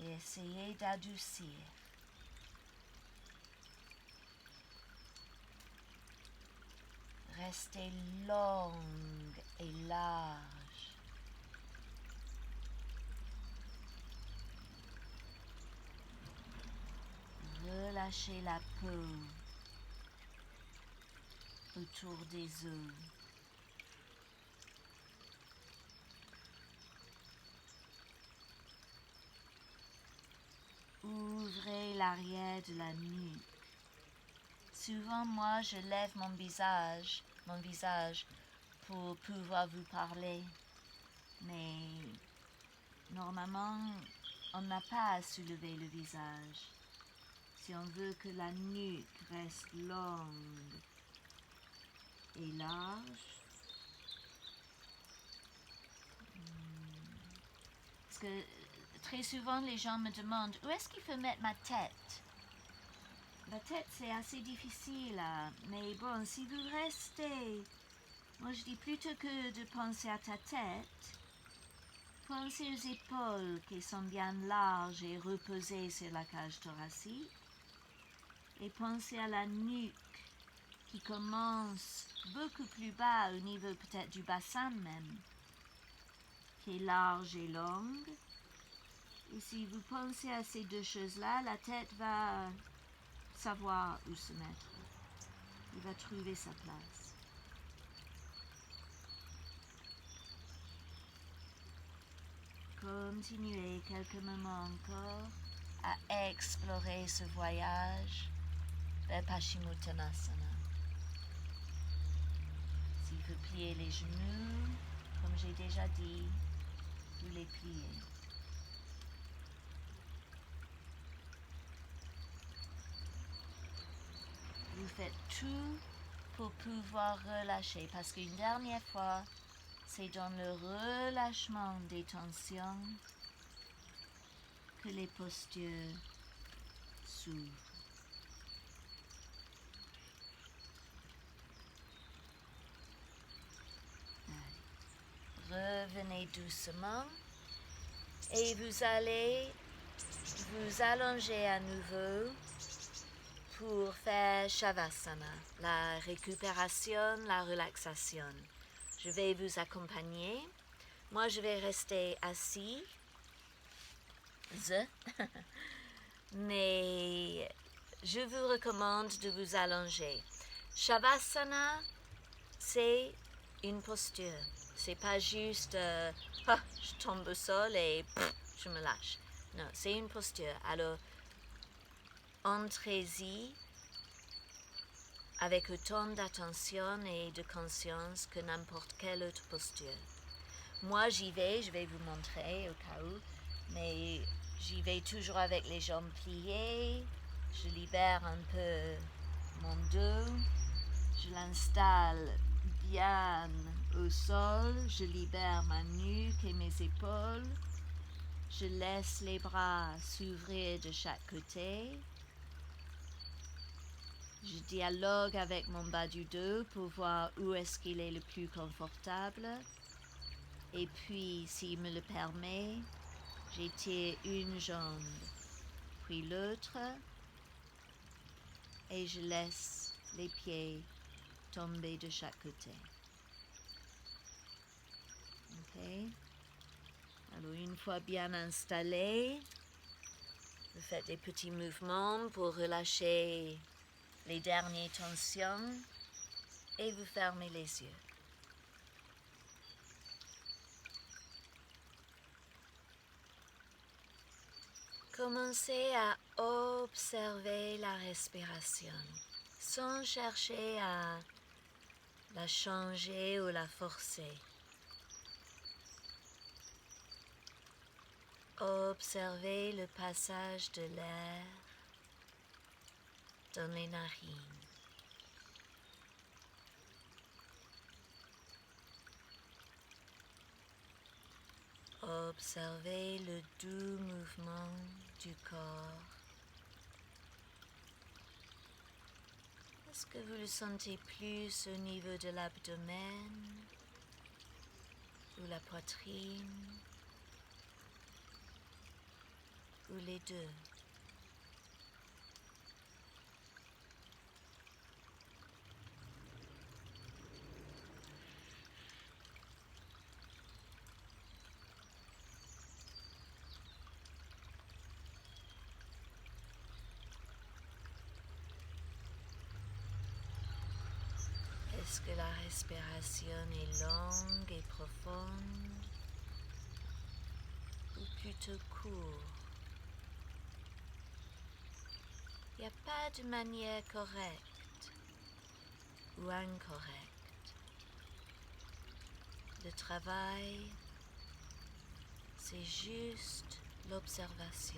et essayez d'adoucir. Restez longue et large. Relâchez la peau autour des os. Ouvrez l'arrière de la nuque. Souvent, moi, je lève mon visage pour pouvoir vous parler. Mais normalement, on n'a pas à soulever le visage. Si on veut que la nuque reste longue et large, parce que très souvent les gens me demandent où est-ce qu'il faut mettre ma tête. La tête c'est assez difficile, mais bon, si vous restez, moi je dis plutôt que de penser à ta tête, pensez aux épaules qui sont bien larges et reposées sur la cage thoracique. Et pensez à la nuque qui commence beaucoup plus bas, au niveau peut-être du bassin même, qui est large et longue. Et si vous pensez à ces deux choses-là, la tête va savoir où se mettre. Il va trouver sa place. Continuez quelques moments encore à explorer ce voyage vers Paschimottanasana. S'il faut plier les genoux, comme j'ai déjà dit, vous les pliez. Vous faites tout pour pouvoir relâcher, parce qu'une dernière fois, c'est dans le relâchement des tensions que les postures s'ouvrent. Revenez doucement et vous allez vous allonger à nouveau pour faire Shavasana, la récupération, la relaxation. Je vais vous accompagner. Moi, je vais rester assis, mais je vous recommande de vous allonger. Shavasana, c'est une posture. C'est pas juste je tombe au sol et je me lâche. Non, c'est une posture. Alors, entrez-y avec autant d'attention et de conscience que n'importe quelle autre posture. Moi, j'y vais, je vais vous montrer au cas où, mais j'y vais toujours avec les jambes pliées. Je libère un peu mon dos. Je l'installe bien au sol. Je libère ma nuque et mes épaules. Je laisse les bras s'ouvrir de chaque côté. Je dialogue avec mon bas du dos pour voir où est-ce qu'il est le plus confortable. Et puis, s'il me le permet, j'étire une jambe, puis l'autre, et je laisse les pieds tomber de chaque côté. Ok? Alors, une fois bien installé, vous faites des petits mouvements pour relâcher les dernières tensions et vous fermez les yeux. Commencez à observer la respiration sans chercher à la changer ou la forcer. Observez le passage de l'air dans les narines. Observez le doux mouvement du corps. Est-ce que vous le sentez plus au niveau de l'abdomen ou la poitrine ou les deux? Est-ce que la respiration est longue et profonde ou plutôt courte? Il n'y a pas de manière correcte ou incorrecte. Le travail C'est juste l'observation.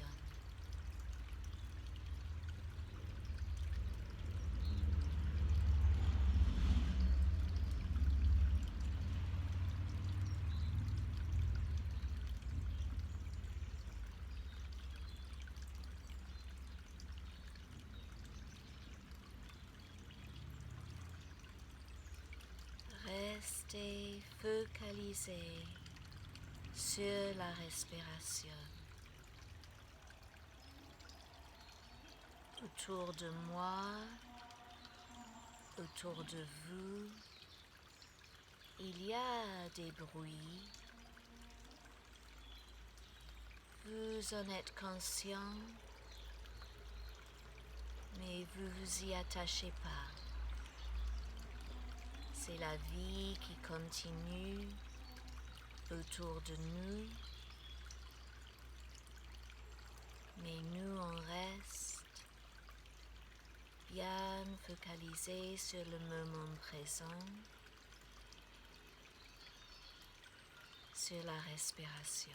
Restez focalisé sur la respiration. Autour de moi, autour de vous, il y a des bruits. Vous en êtes conscient, mais vous vous y attachez pas. C'est la vie qui continue autour de nous, mais nous on reste bien focalisés sur le moment présent, sur la respiration.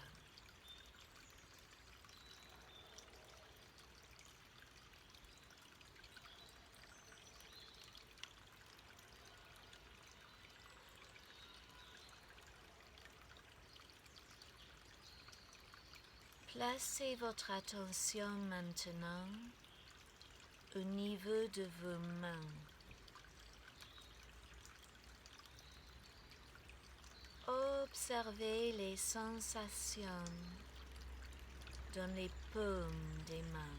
Placez votre attention maintenant au niveau de vos mains. Observez les sensations dans les paumes des mains.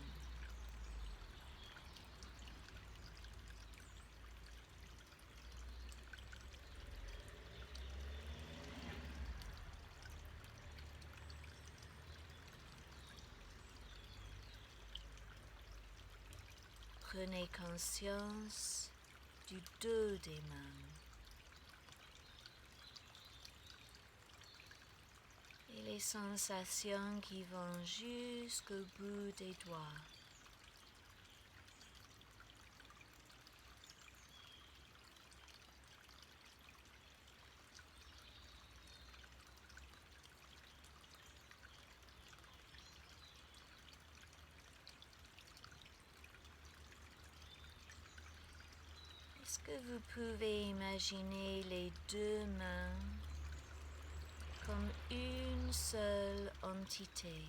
Prenez conscience du dos des mains et les sensations qui vont jusqu'au bout des doigts. Est-ce que vous pouvez imaginer les deux mains comme une seule entité?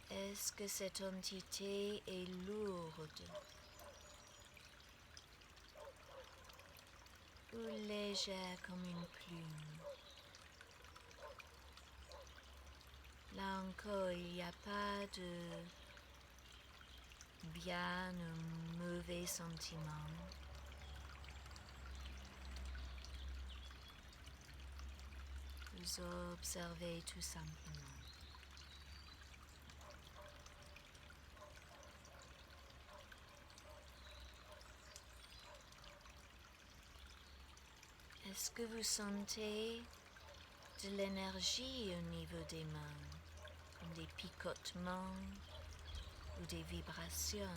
Est-ce que cette entité est lourde ou légère comme une plume? Là encore, il n'y a pas de bien ou mauvais sentiment. Vous observez tout simplement. Est-ce que vous sentez de l'énergie au niveau des mains, comme des picotements ou des vibrations?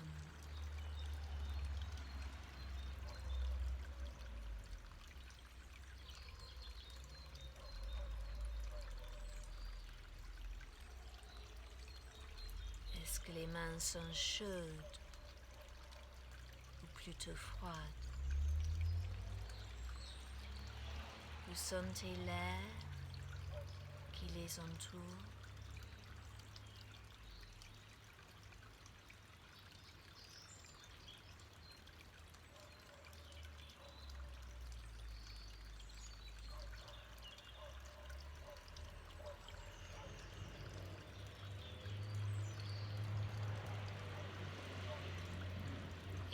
Est-ce que les mains sont chaudes ou plutôt froides? Vous sentez l'air qui les entoure?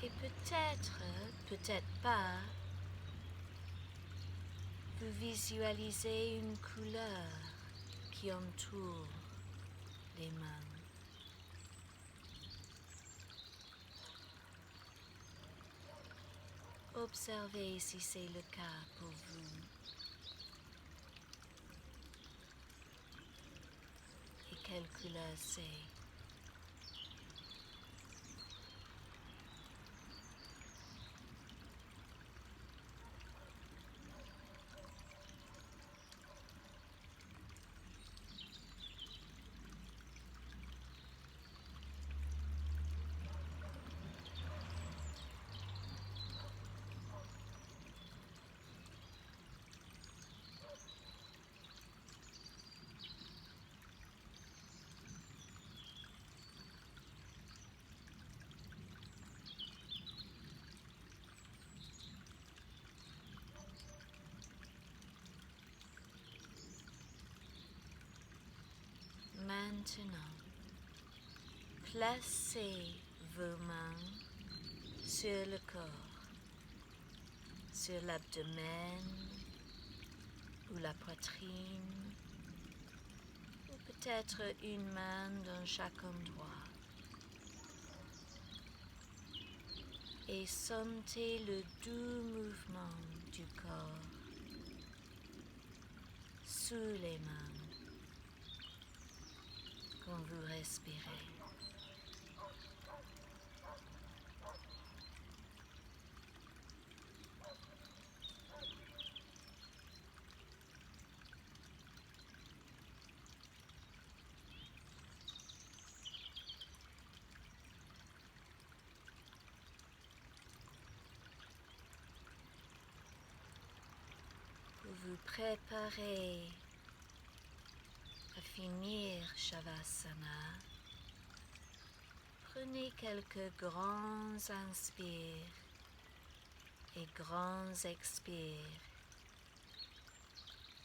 Et peut-être, peut-être pas, vous visualisez une couleur qui entoure les mains. Observez si c'est le cas pour vous. Et quelle couleur c'est? Maintenant, placez vos mains sur le corps, sur l'abdomen ou la poitrine, ou peut-être une main dans chaque endroit. Et sentez le doux mouvement du corps sous les mains quand vous respirez. Vous préparez à finir Shavasana. Prenez quelques grands inspires et grands expires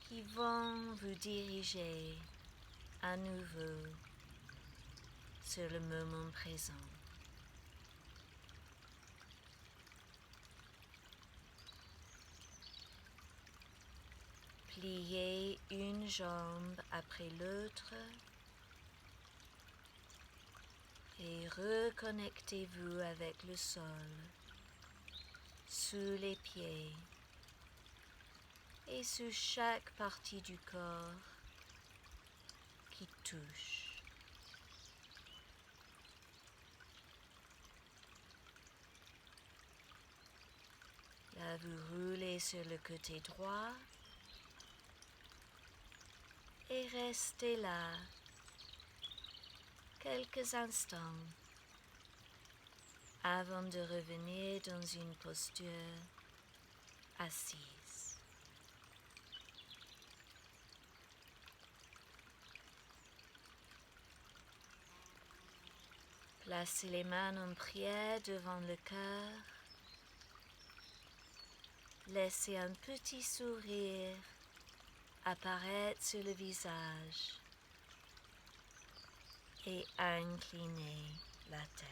qui vont vous diriger à nouveau sur le moment présent. Pliez une jambe après l'autre et reconnectez-vous avec le sol, sous les pieds et sur chaque partie du corps qui touche. Là, vous roulez sur le côté droit et restez là quelques instants avant de revenir dans une posture assise. Placez les mains en prière devant le cœur. Laissez un petit sourire apparaître sur le visage et inclinez la tête.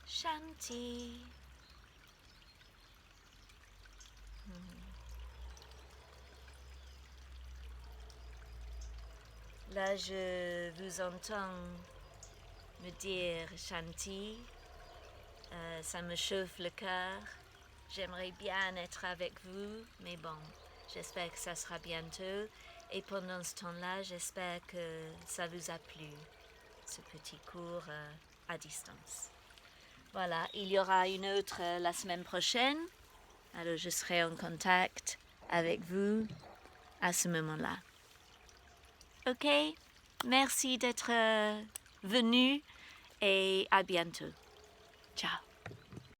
Shanti. Là, je vous entends me dire Shanti. Ça me chauffe le cœur. J'aimerais bien être avec vous, mais bon, j'espère que ça sera bientôt. Et pendant ce temps-là, j'espère que ça vous a plu, ce petit cours à distance. Voilà, il y aura une autre la semaine prochaine. Alors, je serai en contact avec vous à ce moment-là. Ok, merci d'être venu et à bientôt. Ciao.